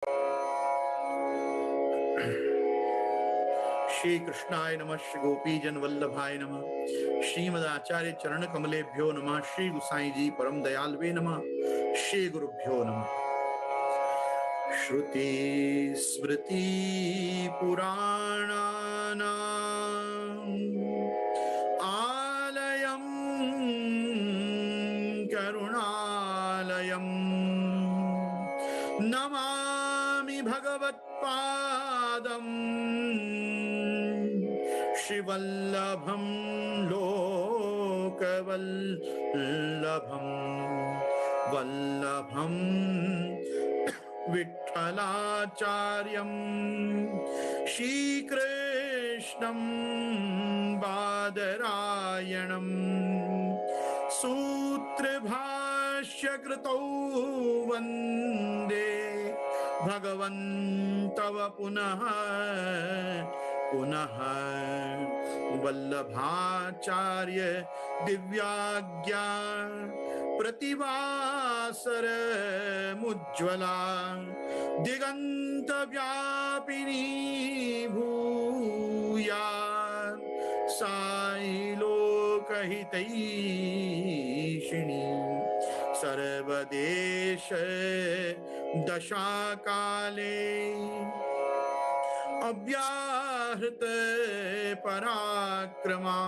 श्री कृष्णाय नमः, श्री गोपीजन वल्लभाय नमः, श्रीमदाचार्य चरण कमलेभ्यो नमः, श्री गुसाई जी परम दयालवे नमः, श्री गुरुभ्यो नमः। श्रुति स्मृति पुराणानाम् आलयं करुणालयम् नमामि भगवत्पादम् श्रीवल्लभं लोकवल्लभम् वल्लभं विठ्ठलाचार्यं श्रीकृष्णं बादरायणं सूत्रभाष्यकृतौ वन्दे भगवन्तव पुनः पुनः वल्लभाचार्य दिव्याज्ञा प्रतिभासर मुज्ज्वला दिगंत व्यापिनी भूया साई लोकहितैषिणी सर्वदेश दशाकाले अव्याहृत पराक्रमा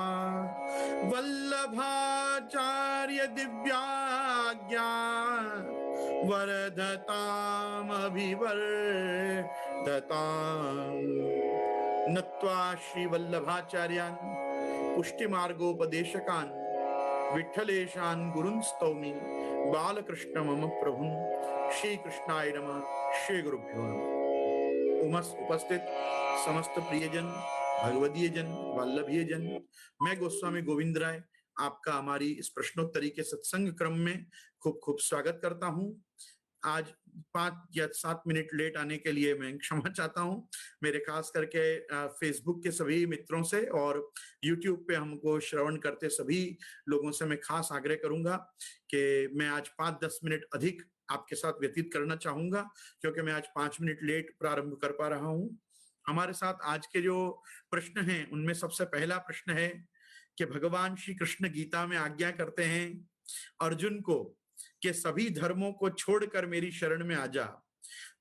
वल्लभाचार्य दिव्याज्ञा वरदतामभिवर्धताम्। नत्वा श्री वल्लभाचार्यान् पुष्टिमार्गोपदेशकान् विठ्ठलेशान् गुरुन् स्तौमि बालकृष्ण मम प्रभुन्। श्री कृष्णाय नमः, श्री गुरुभ्यो नमः। उपस्थित समस्त प्रियजन, भगवदीयजन, वल्लभीयजन, मैं गोस्वामी गोविंद राय आपका हमारी इस प्रश्नोत्तरी के सत्संग क्रम में खूब खूब स्वागत करता हूं। आज 5 या 7 मिनट लेट आने के लिए मैं क्षमा चाहता हूं। मेरे खास करके फेसबुक के सभी मित्रों से और यूट्यूब पे हमको श्रवण करते सभी लोगों से मैं खास आग्रह करूंगा कि मैं आज 5-10 मिनट अधिक आपके साथ व्यतीत करना चाहूंगा, क्योंकि मैं आज 5 मिनट लेट प्रारंभ कर पा रहा हूं। हमारे साथ आज के जो प्रश्न हैं उनमें सबसे पहला प्रश्न है कि भगवान श्री कृष्ण गीता में आज्ञा करते हैं अर्जुन को कि सभी धर्मों को छोड़कर मेरी शरण में आ जा।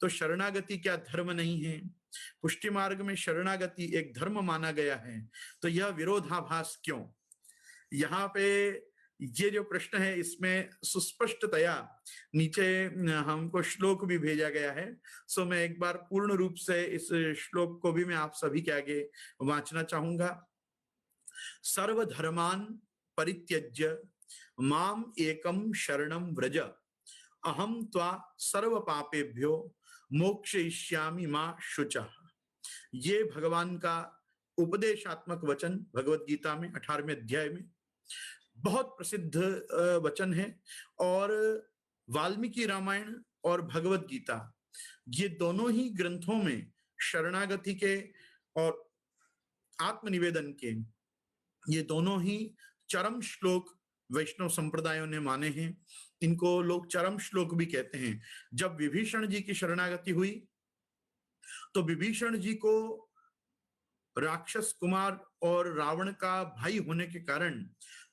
तो शरणागति क्या धर्म नहीं है? पुष्टि मार्ग में शरणागति एक धर्म माना गया है, तो यह विरोधाभास क्यों? यहाँ पे ये जो प्रश्न है इसमें सुस्पष्टतया नीचे हमको श्लोक भी भेजा गया है। सो मैं एक बार पूर्ण रूप से इस श्लोक को भी मैं आप सभी के आगे वांचना चाहूंगा। सर्वधर्मान् परित्यज्य माम एकम शरणं व्रज अहम त्वा सर्व पापेभ्यो मोक्षयिष्यामि मा शुचः। ये भगवान का उपदेशात्मक वचन भगवत गीता में 18वें अध्याय में बहुत प्रसिद्ध वचन है। और वाल्मीकि रामायण और भगवत गीता ये दोनों ही ग्रंथों में शरणागति के और आत्मनिवेदन के ये दोनों ही चरम श्लोक वैष्णव संप्रदायों ने माने हैं। इनको लोग चरम श्लोक भी कहते हैं। जब विभीषण जी की शरणागति हुई तो विभीषण जी को राक्षस कुमार और रावण का भाई होने के कारण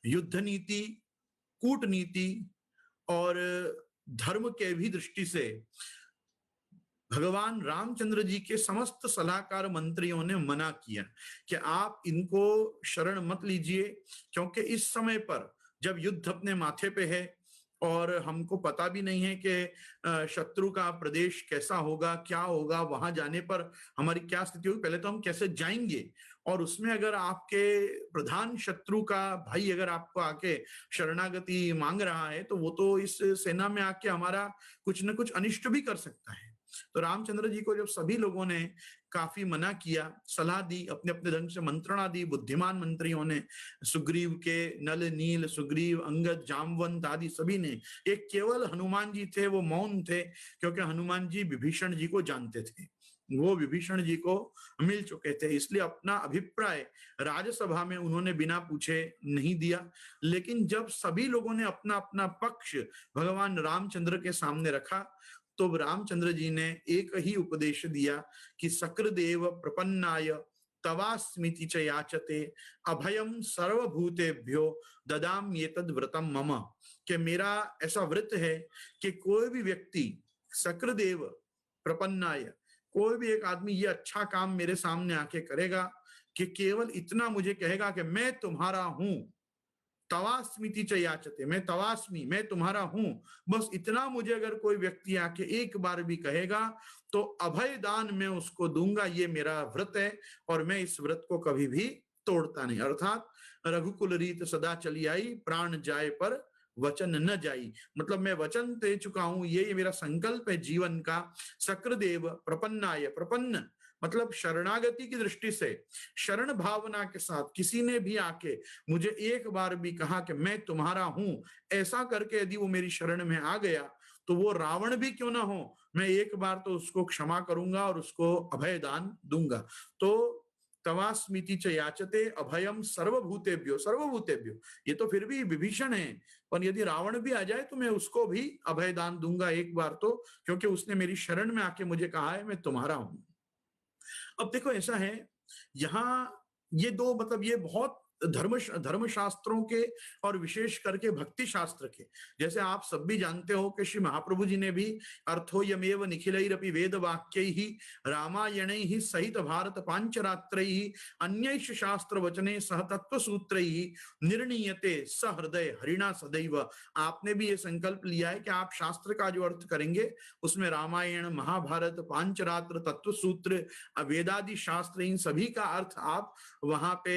युद्ध नीति, कूटनीति और धर्म के भी दृष्टि से भगवान रामचंद्र जी के समस्त सलाहकार मंत्रियों ने मना किया कि आप इनको शरण मत लीजिए, क्योंकि इस समय पर जब युद्ध अपने माथे पे है और हमको पता भी नहीं है कि शत्रु का प्रदेश कैसा होगा, क्या होगा, वहां जाने पर हमारी क्या स्थिति होगी, पहले तो हम कैसे जाएंगे। और उसमें अगर आपके प्रधान शत्रु का भाई अगर आपको आके शरणागति मांग रहा है तो वो तो इस सेना में आके हमारा कुछ न कुछ अनिष्ट भी कर सकता है। तो रामचंद्र जी को जब सभी लोगों ने काफी मना किया, सलाह दी, अपने अपने ढंग से मंत्रणा दी, बुद्धिमान मंत्रियों ने, सुग्रीव के नल नील, सुग्रीव, अंगद, जामवंत आदि सभी ने, एक केवल हनुमान जी थे वो मौन थे, क्योंकि हनुमान जी विभीषण जी को जानते थे, वो विभीषण जी को मिल चुके थे, इसलिए अपना अभिप्राय राज्यसभा में उन्होंने बिना पूछे नहीं दिया। लेकिन जब सभी लोगों ने अपना अपना पक्ष भगवान रामचंद्र के सामने रखा तो रामचंद्र जी ने एक ही उपदेश दिया कि सकृदेव प्रपन्नाय तवास्मिति च याचते अभयम सर्वभूतेभ्यो ददाम्येतद् व्रतम मम, कि मेरा ऐसा व्रत है कि कोई भी व्यक्ति सकृदेव प्रपन्नाय, कोई भी एक आदमी ये अच्छा काम मेरे सामने आके करेगा कि केवल इतना मुझे कहेगा कि मैं तुम्हारा हूं, तवास्मिति च याचते, मैं तवास्मी, मैं तुम्हारा हूं, बस इतना मुझे अगर कोई व्यक्ति आके एक बार भी कहेगा तो अभय दान मैं उसको दूंगा, ये मेरा व्रत है और मैं इस व्रत को कभी भी तोड़ता नहीं। अर्थात रघुकुल रीत सदा चली आई, प्राण जाए पर वचन न जाई, मतलब मैं वचन दे चुका हूं, ये मेरा संकल्प है जीवन का। सक्रदेव प्रपन्नाय, प्रपन्न मतलब शरणागति की दृष्टि से, शरण भावना के साथ किसी ने भी आके मुझे एक बार भी कहा कि मैं तुम्हारा हूं, ऐसा करके यदि वो मेरी शरण में आ गया तो वो रावण भी क्यों ना हो, मैं एक बार तो उसको क्षमा करूंगा और उसको अभय दान दूंगा। तो तवास्मिति च याचते अभयम सर्वभूतेभ्यो, सर्वभूतेभ्यो, ये तो फिर भी विभीषण है, पर यदि रावण भी आ जाए तो मैं उसको भी अभय दान दूंगा एक बार तो, क्योंकि उसने मेरी शरण में आके मुझे कहा है मैं तुम्हारा हूं। अब देखो ऐसा है, यहां ये दो मतलब ये बहुत धर्मशास्त्रों के और विशेष करके भक्ति शास्त्र के, जैसे आप सब भी जानते हो कि श्री महाप्रभु जी ने भी अर्थोयमेव निखिलैरपि वेद वाक्यैहि रामायणैहि सहित भारत पांचरात्रैहि अन्यैष शास्त्र वचने सह तत्व सूत्रैहि निर्णीयते सहृदय हरिणा सदैव। आपने भी ये संकल्प लिया है कि आप शास्त्र का जो अर्थ करेंगे उसमें रामायण, महाभारत, पांचरात्र, तत्व सूत्र, वेदादि शास्त्र, इन सभी का अर्थ आप वहां पे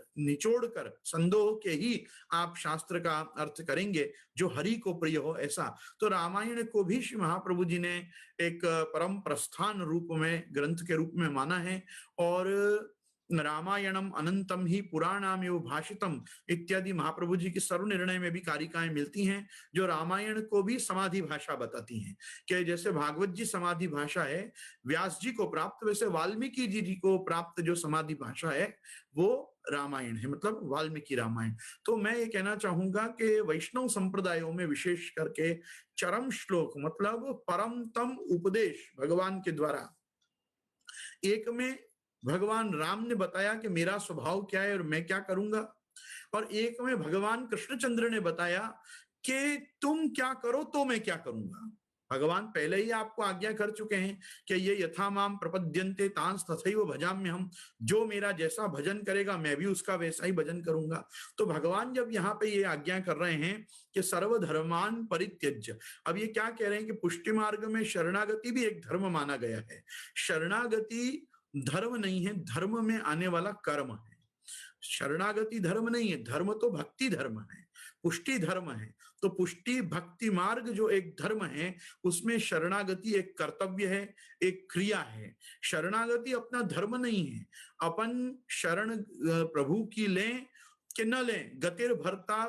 निचोड़ कर संदोह के ही आप शास्त्र का अर्थ करेंगे जो हरि को प्रिय हो ऐसा। तो रामायण को भी श्री महाप्रभु जी ने एक परम प्रस्थान रूप में, ग्रंथ के रूप में माना है, और रामायणम अनंतम ही पुराणामेव भाषितम इत्यादि महाप्रभु जी की सर्व निर्णय में भी कारिकाएं मिलती हैं जो रामायण को भी समाधि भाषा बताती हैं, कि जैसे भागवत जी समाधि भाषा है व्यास जी को प्राप्त, वैसे वाल्मीकि जी को प्राप्त जो समाधि भाषा है वो रामायण है, मतलब वाल्मीकि रामायण। तो मैं ये कहना चाहूंगा कि वैष्णव संप्रदायों में विशेष करके चरम श्लोक मतलब परमतम उपदेश भगवान के द्वारा, एक में भगवान राम ने बताया कि मेरा स्वभाव क्या है और मैं क्या करूंगा, और एक में भगवान कृष्णचंद्र ने बताया कि तुम क्या करो तो मैं क्या करूंगा। भगवान पहले ही आपको आज्ञा कर चुके हैं कि ये यथा माम प्रपद्यन्ते तांस तथैव भजाम्यहम्, जो मेरा जैसा भजन करेगा मैं भी उसका वैसा ही भजन करूंगा। तो भगवान जब यहाँ पे ये आज्ञा कर रहे हैं कि सर्वधर्मान परित्यज्य, अब ये क्या कह रहे हैं कि पुष्टि मार्ग में शरणागति भी एक धर्म माना गया है। शरणागति धर्म नहीं है, धर्म में आने वाला कर्म है। शरणागति धर्म नहीं है, धर्म तो भक्ति धर्म है, पुष्टि धर्म है। तो पुष्टि भक्ति मार्ग जो एक धर्म है उसमें शरणागति एक कर्तव्य है, एक क्रिया है। शरणागति अपना धर्म नहीं है, अपन शरण प्रभु की लें कि न लें, गतिर भरता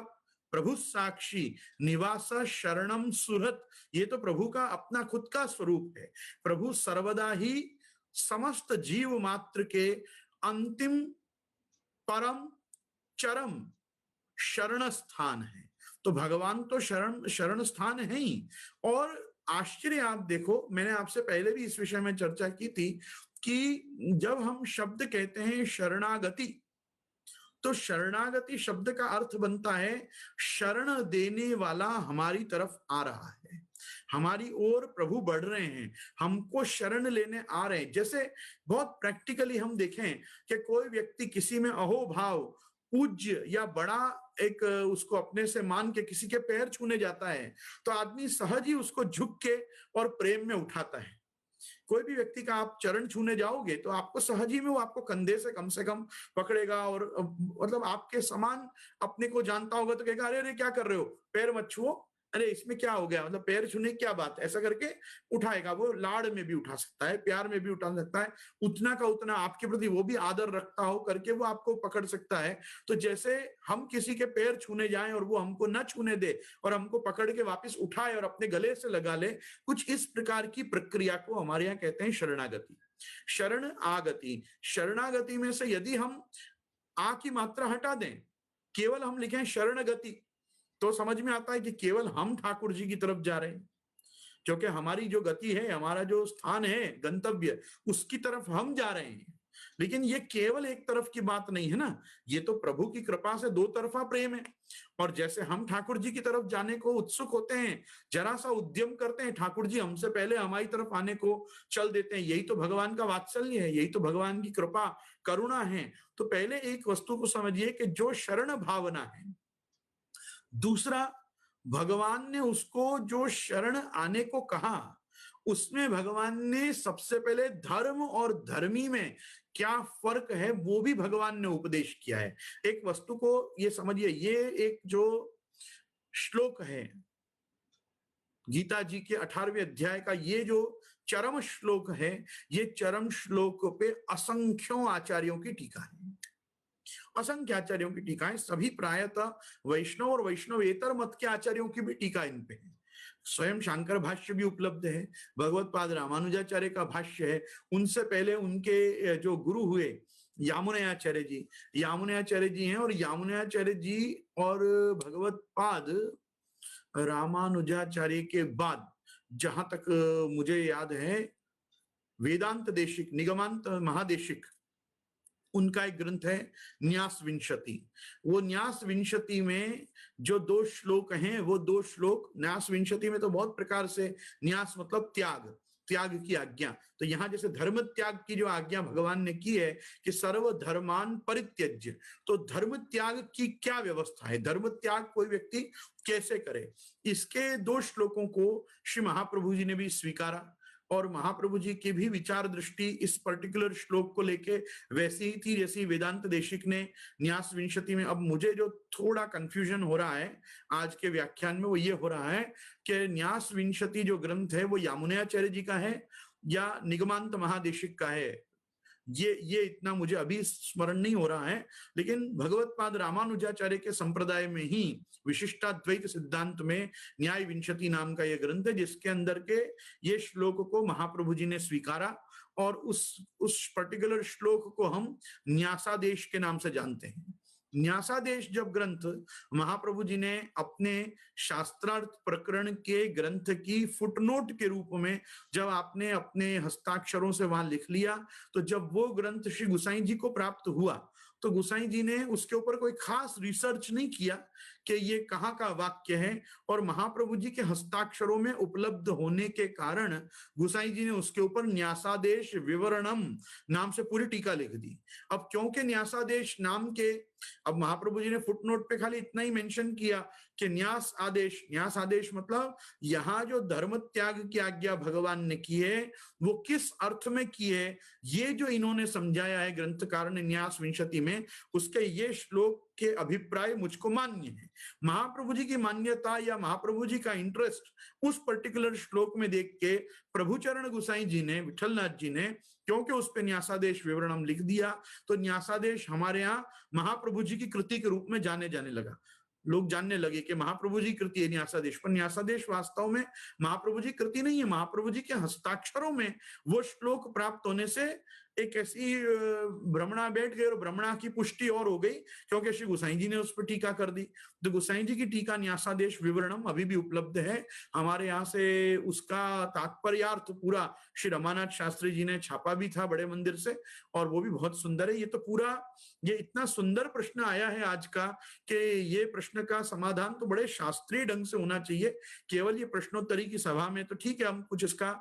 प्रभु साक्षी निवास शरणम सुहृत, ये तो प्रभु का अपना खुद का स्वरूप है। प्रभु सर्वदा ही समस्त जीव मात्र के अंतिम परम चरम शरण स्थान है। तो भगवान तो शरण स्थान है ही। और आश्चर्य आप देखो, मैंने आपसे पहले भी इस विषय में चर्चा की थी कि जब हम शब्द कहते हैं शरणागति, तो शरणागति शब्द का अर्थ बनता है शरण देने वाला हमारी तरफ आ रहा है, हमारी ओर प्रभु बढ़ रहे हैं, हमको शरण लेने आ रहे हैं। जैसे बहुत प्रैक्टिकली हम देखें कि कोई व्यक्ति किसी में अहोभाव पूज्य या बड़ा एक उसको अपने से मान के किसी के पैर छूने जाता है तो आदमी सहज ही उसको झुक के और प्रेम में उठाता है। कोई भी व्यक्ति का आप चरण छूने जाओगे तो आपको सहज ही में वो आपको कंधे से कम पकड़ेगा और मतलब आपके समान अपने को जानता होगा तो कहेगा अरे अरे क्या कर रहे हो, पैर मत छुओ, अरे इसमें क्या हो गया, मतलब पैर छूने क्या बात, ऐसा करके उठाएगा। वो लाड़ में भी उठा सकता है, प्यार में भी उठा सकता है, उतना का उतना आपके प्रति वो भी आदर रखता हो करके वो आपको पकड़ सकता है। तो जैसे हम किसी के पैर छूने जाएं और वो हमको न छूने दे और हमको पकड़ के वापस उठाए और अपने गले से लगा ले, कुछ इस प्रकार की प्रक्रिया को हमारे यहाँ कहते हैं शरणागति। शरण आगति, शरणागति में से यदि हम आ की मात्रा हटा दें, केवल हम लिखें शरणगति, तो समझ में आता है कि केवल हम ठाकुर जी की तरफ जा रहे हैं। क्योंकि हमारी जो गति है, हमारा जो स्थान है, गंतव्य, उसकी तरफ हम जा रहे हैं। लेकिन ये केवल एक तरफ की बात नहीं है ना, ये तो प्रभु की कृपा से दो तरफा प्रेम है। और जैसे हम ठाकुर जी की तरफ जाने को उत्सुक होते हैं, जरा सा उद्यम करते हैं, ठाकुर जी हमसे पहले हमारी तरफ आने को चल देते हैं। यही तो भगवान का वात्सल्य है, यही तो भगवान की कृपा करुणा है। तो पहले एक वस्तु को समझिए कि जो शरण भावना है, दूसरा भगवान ने उसको जो शरण आने को कहा, उसमें भगवान ने सबसे पहले धर्म और धर्मी में क्या फर्क है वो भी भगवान ने उपदेश किया है। एक वस्तु को ये समझिए, ये एक जो श्लोक है गीता जी के 18वें अध्याय का, ये जो चरम श्लोक है, ये चरम श्लोक पे असंख्यों आचार्यों की टीका है। असंख्य आचार्यों की टीकाएं, सभी प्रायतः वैष्णव और वैष्णवेतर मत के आचार्यों की भी टीका इन पे है। स्वयं शंकर भाष्य भी उपलब्ध है, भगवत पाद रामानुजाचार्य का भाष्य है। उनसे पहले उनके जो गुरु हुए यामुनाचार्य जी हैं, और यामुनाचार्य जी और भगवत पाद रामानुजाचार्य के बाद जहां तक मुझे याद है, वेदांत देशिक, निगमांत महादेशिक, उनका एक ग्रंथ है न्यास विंशति। वो न्यास विंशति में जो दो श्लोक हैं, वो दो श्लोक न्यास विंशति में तो बहुत प्रकार से, न्यास मतलब त्याग, त्याग की आज्ञा। तो यहां जैसे धर्म त्याग की जो आज्ञा भगवान ने की है कि सर्व धर्मान परित्यज्य, तो धर्म त्याग की क्या व्यवस्था है, धर्म त्याग कोई व्यक्ति कैसे करे, इसके दो श्लोकों को श्री महाप्रभु जी ने भी स्वीकारा। और महाप्रभु जी की भी विचार दृष्टि इस पर्टिकुलर श्लोक को लेके वैसी ही थी जैसी वेदांत देशिक ने न्यास विंशति में। अब मुझे जो थोड़ा कंफ्यूजन हो रहा है आज के व्याख्यान में, वो ये हो रहा है कि न्यास विंशति जो ग्रंथ है वो यामुनाचार्य जी का है या निगमांत महादेशिक का है, ये इतना मुझे अभी स्मरण नहीं हो रहा है। लेकिन भगवत पाद रामानुजाचार्य के संप्रदाय में ही विशिष्टाद्वैत सिद्धांत में न्याय विंशति नाम का यह ग्रंथ है, जिसके अंदर के ये श्लोक को महाप्रभु जी ने स्वीकारा। और उस पर्टिकुलर श्लोक को हम न्यासादेश के नाम से जानते हैं। न्यासादेश जब ग्रंथ महाप्रभु जी ने अपने शास्त्रार्थ प्रकरण के ग्रंथ की फुटनोट के रूप में जब आपने अपने हस्ताक्षरों से वहां लिख लिया, तो जब वो ग्रंथ श्री गुसाई जी को प्राप्त हुआ, तो गुसाई जी ने उसके ऊपर कोई खास रिसर्च नहीं किया कि ये कहाँ का वाक्य है, और महाप्रभु जी के हस्ताक्षरों में उपलब्ध होने के कारण गुसाई जी ने उसके ऊपर न्यासादेश विवरणम नाम से पूरी टीका लिख दी। अब क्योंकि न्यासादेश नाम के, अब महाप्रभु जी ने फुटनोट पे खाली इतना ही मेंशन किया कि न्यास आदेश मतलब यहाँ जो धर्म त्याग की आज्ञा भगवान ने की है वो किस अर्थ में की है, ये जो इन्होंने समझाया है ग्रंथकार ने न्यास विंशति में, उसके ये श्लोक के अभिप्राय मुझको मान्य है। महाप्रभु जी की मान्यता या महाप्रभु जी का इंटरेस्ट उस पर्टिकुलर श्लोक में देख के प्रभुचरण गुसाई जी ने, विठलनाथ जी ने, क्योंकि उस पे न्यासादेश विवरणम लिख दिया, तो न्यासादेश हमारे यहाँ महाप्रभु जी की कृति के रूप में जाने लगा। लोग जानने लगे कि महाप्रभु जी कृति है न्यासादेश, पर न्यासादेश वास्तव में महाप्रभु जी कृति नहीं है। महाप्रभु जी के हस्ताक्षरों में वो श्लोक प्राप्त होने से एक ऐसी भ्रमणा बैठ गई और भ्रमणा की पुष्टि और हो गई, क्योंकि श्री गुसाई जी ने उस पर टीका कर दी। तो गुसाई जी की टीका न्यासादेश विवरणम अभी भी उपलब्ध है हमारे यहाँ से। उसका तात्पर्यार्थ पूरा श्री रमानाथ शास्त्री जी ने छापा भी था बड़े मंदिर से, और वो भी बहुत सुंदर है। ये तो पूरा, ये इतना सुंदर प्रश्न आया है आज का कि ये प्रश्न का समाधान तो बड़े शास्त्रीय ढंग से होना चाहिए। केवल ये प्रश्नोत्तरी की सभा में तो ठीक है, हम कुछ इसका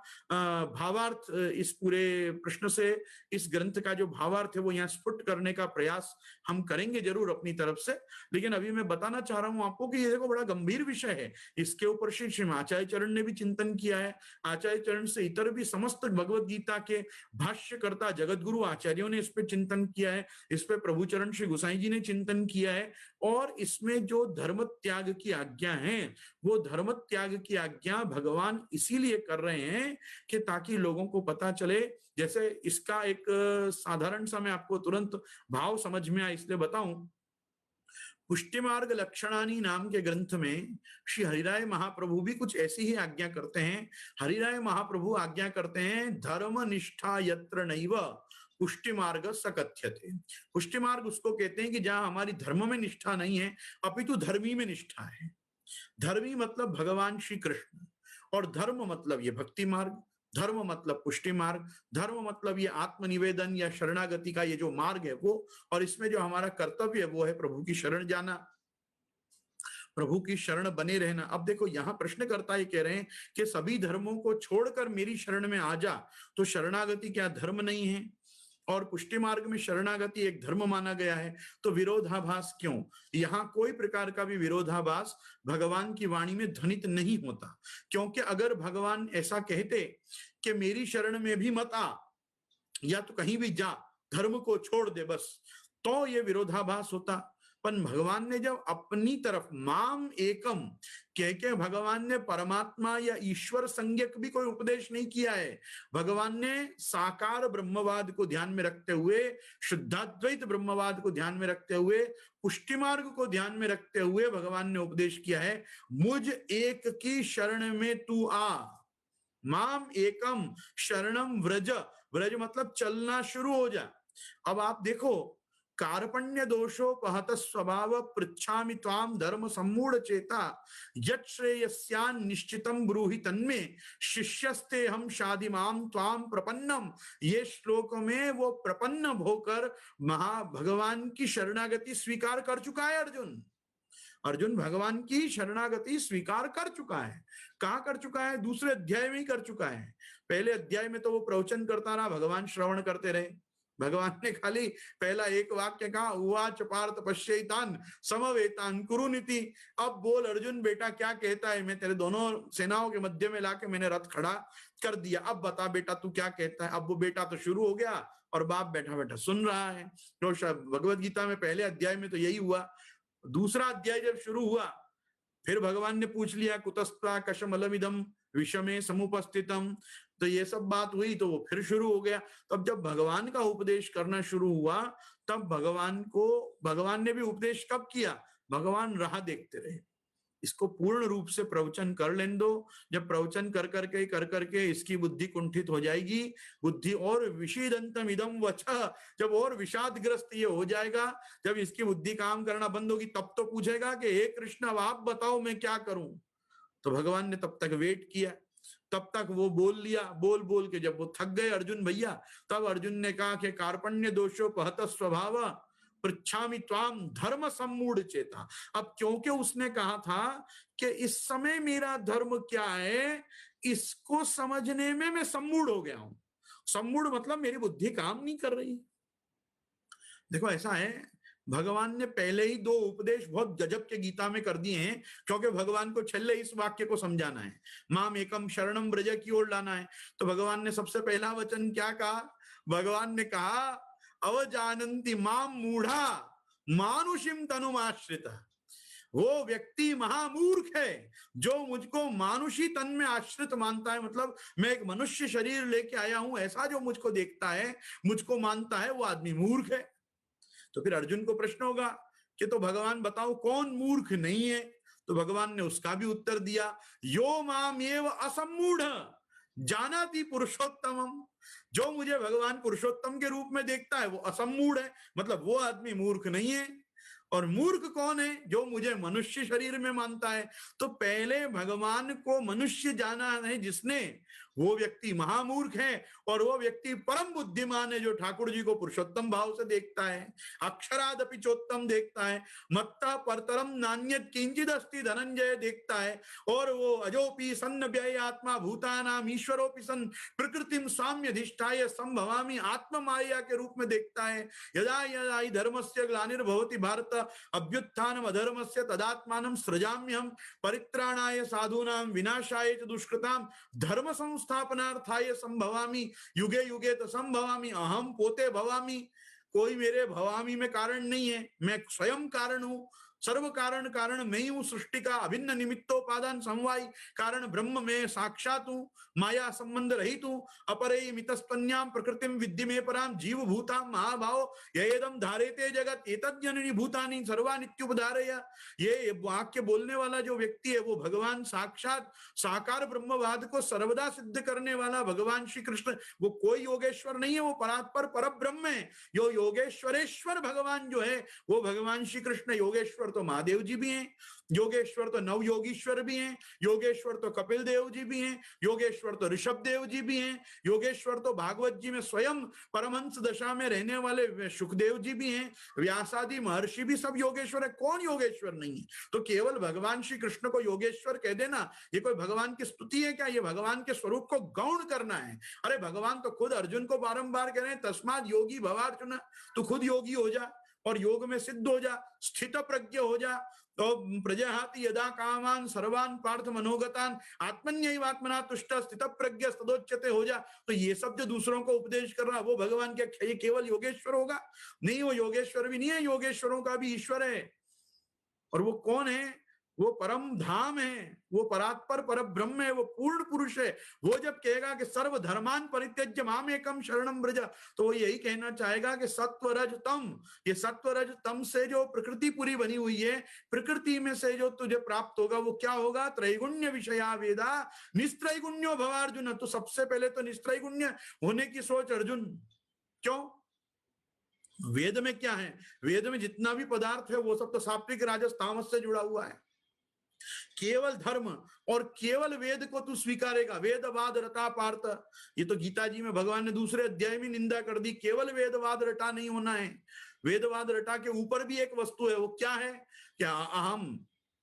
भावार्थ इस पूरे प्रश्न से, इस ग्रंथ का जो भावार्थ है वो यहाँ स्फुट करने का प्रयास हम करेंगे जरूर अपनी तरफ से। लेकिन अभी मैं बताना चाह रहा हूं आपको कि ये देखो बड़ा गंभीर विषय है। इसके ऊपर श्री आचार्य चरण ने भी चिंतन किया है। आचार्य चरण से इतर भी समस्त भगवत गीता के भाष्यकर्ता जगतगुरु आचार्यों ने इस पे चिंतन किया है। इस पे प्रभुचरण श्री गुसाई जी ने चिंतन किया है। और इसमें जो धर्म त्याग की आज्ञा है, वो धर्म त्याग की आज्ञा भगवान इसीलिए कर रहे हैं कि ताकि लोगों को पता चले। जैसे इसका एक साधारण सा मैं आपको तुरंत भाव समझ में आए इसलिए बताऊं। पुष्टि मार्ग लक्षणानी नाम के ग्रंथ में श्री हरिराय महाप्रभु भी कुछ ऐसी ही आज्ञा करते हैं। हरिराय महाप्रभु आज्ञा करते हैं धर्म निष्ठा यत्र नैव पुष्टि मार्ग सकथ्यते। पुष्टि मार्ग उसको कहते हैं कि जहां हमारी धर्म में निष्ठा नहीं है, अपितु धर्मी में निष्ठा है। धर्मी मतलब भगवान श्री कृष्ण, और धर्म मतलब ये भक्ति मार्ग, धर्म मतलब पुष्टि मार्ग, धर्म मतलब ये आत्मनिवेदन या शरणागति का ये जो मार्ग है वो, और इसमें जो हमारा कर्तव्य है वो है प्रभु की शरण जाना, प्रभु की शरण बने रहना। अब देखो यहाँ प्रश्नकर्ता ये कह रहे हैं कि सभी धर्मों को छोड़कर मेरी शरण में आ जा, तो शरणागति क्या धर्म नहीं है? और पुष्टि मार्ग में शरणागति एक धर्म माना गया है, तो विरोधाभास क्यों? यहाँ कोई प्रकार का भी विरोधाभास भगवान की वाणी में ध्वनित नहीं होता, क्योंकि अगर भगवान ऐसा कहते कि मेरी शरण में भी मत आ, या तो कहीं भी जा, धर्म को छोड़ दे बस, तो ये विरोधाभास होता। पर भगवान ने जब अपनी तरफ माम एकम कह के भगवान ने परमात्मा या ईश्वर संज्ञक भी कोई उपदेश नहीं किया है। भगवान ने साकार ब्रह्मवाद को ध्यान में रखते हुए, शुद्धाद्वैत ब्रह्मवाद को ध्यान में रखते हुए, पुष्टि मार्ग को ध्यान में रखते हुए भगवान ने उपदेश किया है, मुझ एक की शरण में तू आ, माम एकम शरणम व्रज, व्रज मतलब चलना शुरू हो जा। अब आप देखो, कार्पण्य दोषोपहत स्वभाव पृच्छामि त्वाम धर्म सम्मूढ़ चेता यत् श्रेयस्यान् निश्चितम ब्रूहि तन्मे शिष्यस्ते हम शादिमाम त्वाम प्रपन्नम। ये श्लोक में वो प्रपन्न होकर भगवान की शरणागति स्वीकार कर चुका है अर्जुन। अर्जुन भगवान की शरणागति स्वीकार कर चुका है। कहां कर चुका है? दूसरे अध्याय में ही कर चुका है। पहले अध्याय में तो वो प्रवचन करता रहा, भगवान श्रवण करते रहे। भगवान ने खाली पहला एक वाक्य कहा, उवाच पार्थ पश्यैतान समवेतान कुरुनीति। अब बोल अर्जुन बेटा क्या कहता है, मैं तेरे दोनों सेनाओं के मध्य में लाके मैंने रथ खड़ा कर दिया, अब बता बेटा तू क्या कहता है। अब वो बेटा तो शुरू हो गया और बाप बैठा बैठा सुन रहा है। तो भगवत गीता में पहले अध्याय में तो यही हुआ। दूसरा अध्याय जब शुरू हुआ, फिर भगवान ने पूछ लिया कुतस्त्वा कशमलमिदम विषमे समुपस्थितम, तो ये सब बात हुई, तो वो फिर शुरू हो गया। तब जब भगवान का उपदेश करना शुरू हुआ, तब भगवान ने भी उपदेश कब किया? भगवान राह देखते रहे, इसको पूर्ण रूप से प्रवचन कर लेने दो। जब प्रवचन कर करके इसकी बुद्धि कुंठित हो जाएगी, बुद्धि और विषीदंतम इदम वचः, जब और विषादग्रस्त ये हो जाएगा, जब इसकी बुद्धि काम करना बंद होगी, तब तो पूछेगा कि हे कृष्ण अब आप बताओ मैं क्या करूं। तो भगवान ने तब तक वेट किया, तब तक वो बोल लिया। बोल बोल के जब वो थक गए अर्जुन भैया, तब अर्जुन ने कहा कि कार्पण्य दोषोपहत स्वभाव पृच्छामि त्वाम धर्म सम्मूढ़ चेता। अब क्योंकि उसने कहा था कि इस समय मेरा धर्म क्या है, इसको समझने में मैं सम्मूढ़ हो गया हूं। सम्मूढ़ मतलब मेरी बुद्धि काम नहीं कर रही। देखो ऐसा है, भगवान ने पहले ही दो उपदेश बहुत गजब के गीता में कर दिए हैं, क्योंकि भगवान को छल्ले इस वाक्य को समझाना है, माम एकम शरणम ब्रज की ओर लाना है। तो भगवान ने सबसे पहला वचन क्या कहा? भगवान ने कहा अवजानन्ति माम मूढ़ा मानुषिम तनुमाश्रित। वो व्यक्ति महामूर्ख है जो मुझको मानुषी तन में आश्रित मानता है, मतलब मैं एक मनुष्य शरीर लेके आया हूं ऐसा जो मुझको देखता है, मुझको मानता है, वो आदमी मूर्ख है। तो फिर अर्जुन को प्रश्न होगा कि तो भगवान बताओ कौन मूर्ख नहीं है? तो भगवान ने उसका भी उत्तर दिया, यो मामेव असम्मूढ़ जानाति पुरुषोत्तमम। जो मुझे भगवान पुरुषोत्तम के रूप में देखता है वो असम्मूढ़ है, मतलब वो आदमी मूर्ख नहीं है। और मूर्ख कौन है? जो मुझे मनुष्य शरीर में मानता है। तो पहले भगवान को मनुष्य जाना है जिसने, वो व्यक्ति महामूर्ख है, और वो व्यक्ति परम बुद्धिमान है जो ठाकुर जी को पुरुषोत्तम भाव से देखता है, अक्षरादपि चोत्तम देखता है, मत्ता परतरम नान्यत किंचिद अस्ति धनंजय देखता है, और वो अजोपि सन्न व्यय आत्मा भूतानाम ईश्वरोपि सन प्रकृतिम साम्यधिष्ठाय संभवामि आत्म माया के रूप में देखता है। यदा यदा हि धर्मस्य ग्लानिर्भवति भारत अभ्युत्थानम अधर्मस्य तदात्मानं सृजाम्यहं परित्राणाय साधूनां विनाशाय च दुष्कृतां धर्म संस्थापनार्थाय संभवामि युगे युगे तो संभवामि अहम पोते भवामि। कोई मेरे भवामी में कारण नहीं है, मैं स्वयं कारण हूं, सर्व कारण कारण मैं ही हूं, सृष्टि का अभिन्न निमित्तोपादान समवाय कारण ब्रह्म में साक्षात हूं, माया संबंध रहित हूं, अपरे मितस्तन्याम प्रकृतिम विद्धि में पराम जीव भूताम महाभाव यदम धारेते जगत एतज्जननी भूतानि सर्वानित्युपधारय। ये वाक्य बोलने वाला जो व्यक्ति है वो भगवान साक्षात साकार ब्रह्मवाद को सर्वदा सिद्ध करने वाला भगवान श्री कृष्ण, वो कोई योगेश्वर नहीं है, वो परात्पर पर ब्रह्म है। यो योगेश्वरेश्वर भगवान जो है वो भगवान श्री कृष्ण योगेश्वर तो महादेव जी भी हैं, योगेश्वर तो नव योगीश्वर भी हैं, योगेश्वर तो कपिल देव जी भी हैं, योगेश्वर तो ऋषभ देव जी भी हैं, योगेश्वर तो भागवत जी में स्वयं परमहंस दशा में रहने वाले सुखदेव जी भी हैं, व्यासादि महर्षि भी सब योगेश्वर है। कौन योगेश्वर नहीं है? तो केवल भगवान श्री कृष्ण को योगेश्वर कह देना ये कोई भगवान की स्तुति है क्या? ये भगवान के स्वरूप को गौण करना है। अरे भगवान तो खुद अर्जुन को बारंबार कह रहे हैं, तस्माद योगी भवार्जुन, तू खुद योगी हो जा और योग में सिद्ध हो जा, स्थित प्रज्ञ हो जा। तो प्रजहाति यदा कामान सर्वान पार्थ मनोगतान आत्मन्यैवात्मना तुष्ट स्थित प्रज्ञ सदोच्यते हो जा। तो ये सब जो दूसरों को उपदेश कर रहा वो भगवान क्या ये केवल योगेश्वर होगा? नहीं, वो योगेश्वर भी नहीं है, योगेश्वरों का भी ईश्वर है। और वो कौन है? वो परम धाम है, वो परात्पर पर ब्रह्म है, वो पूर्ण पुरुष है। वो जब कहेगा कि सर्व धर्मान परित्यज्य माम एकम शरणम व्रज, तो वो यही कहना चाहेगा कि सत्वरज तम, ये सत्वरज तम से जो प्रकृति पूरी बनी हुई है, प्रकृति में से जो तुझे प्राप्त होगा वो क्या होगा? त्रैगुण्य विषया वेदा निस्त्रैगुण्यो भवार्जुन। तो सबसे पहले तो निस्त्रैगुण्य होने की सोच अर्जुन। क्यों? वेद में क्या है? वेद में जितना भी पदार्थ है वो सब तो सात्विक राजस तामस से जुड़ा हुआ है। केवल धर्म और केवल वेद को तू स्वीकारेगा, वेदवाद रटा पार्थ। ये तो गीता जी में भगवान ने दूसरे अध्याय में निंदा कर दी। केवल वेदवाद रटा नहीं होना है, वेदवाद रटा के ऊपर भी एक वस्तु है। वो क्या है? क्या? अहम।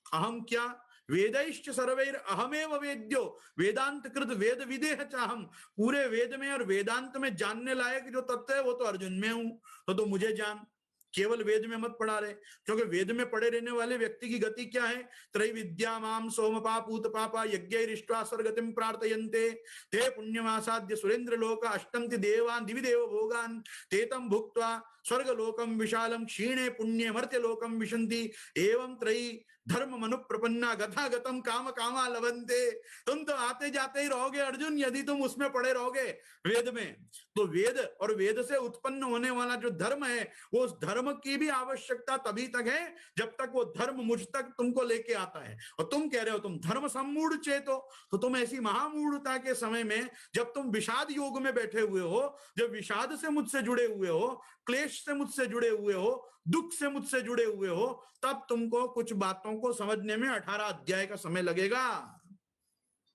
अहम क्या? वेदैश्च सर्वैर अहमेव वेद्यो वेदांत कृत वेद विदेह चाहम। पूरे वेद में और वेदांत में जानने लायक जो तत्व है वो तो अर्जुन में हूं, तो मुझे जान। केवल वेद में मत पढ़ा रहे, क्योंकि वेद में पढ़े रहने वाले व्यक्ति की गति क्या है? त्रैविद्या माम सोमपा पूत पापा यज्ञैरिष्ट्वा स्वर्गतिम प्रार्थयन्ते ते पुण्यमासाद्य सुरेंद्र लोक अष्टंति देवान दिवि देव भोगान तेतम भुक्त्वा स्वर्गलोकम विशालम क्षीणे पुण्य मर्त्य लोकम विशंति एवं त्रयी धर्म मनु प्रपन्ना गथा गतम काम कामा लवंते। तुम तो आते जाते ही रहोगे अर्जुन यदि तुम उसमें पड़े रहोगे वेद में। तो वेद और वेद से उत्पन्न होने वाला जो धर्म है वो उस धर्म की भी आवश्यकता तभी तक है जब तक वो धर्म मुझ तक तुमको लेके आता है। और तुम कह रहे हो तुम धर्म सम्मूढ़ चेतो, तो तुम ऐसी महामूढ़ता के समय में जब तुम विषाद योग में बैठे हुए हो, जब विषाद से मुझसे जुड़े हुए हो, क्लेश से मुझसे जुड़े हुए हो, दुख से मुझसे जुड़े हुए हो, तब तुमको कुछ बातों को समझने में 18 अध्याय का समय लगेगा।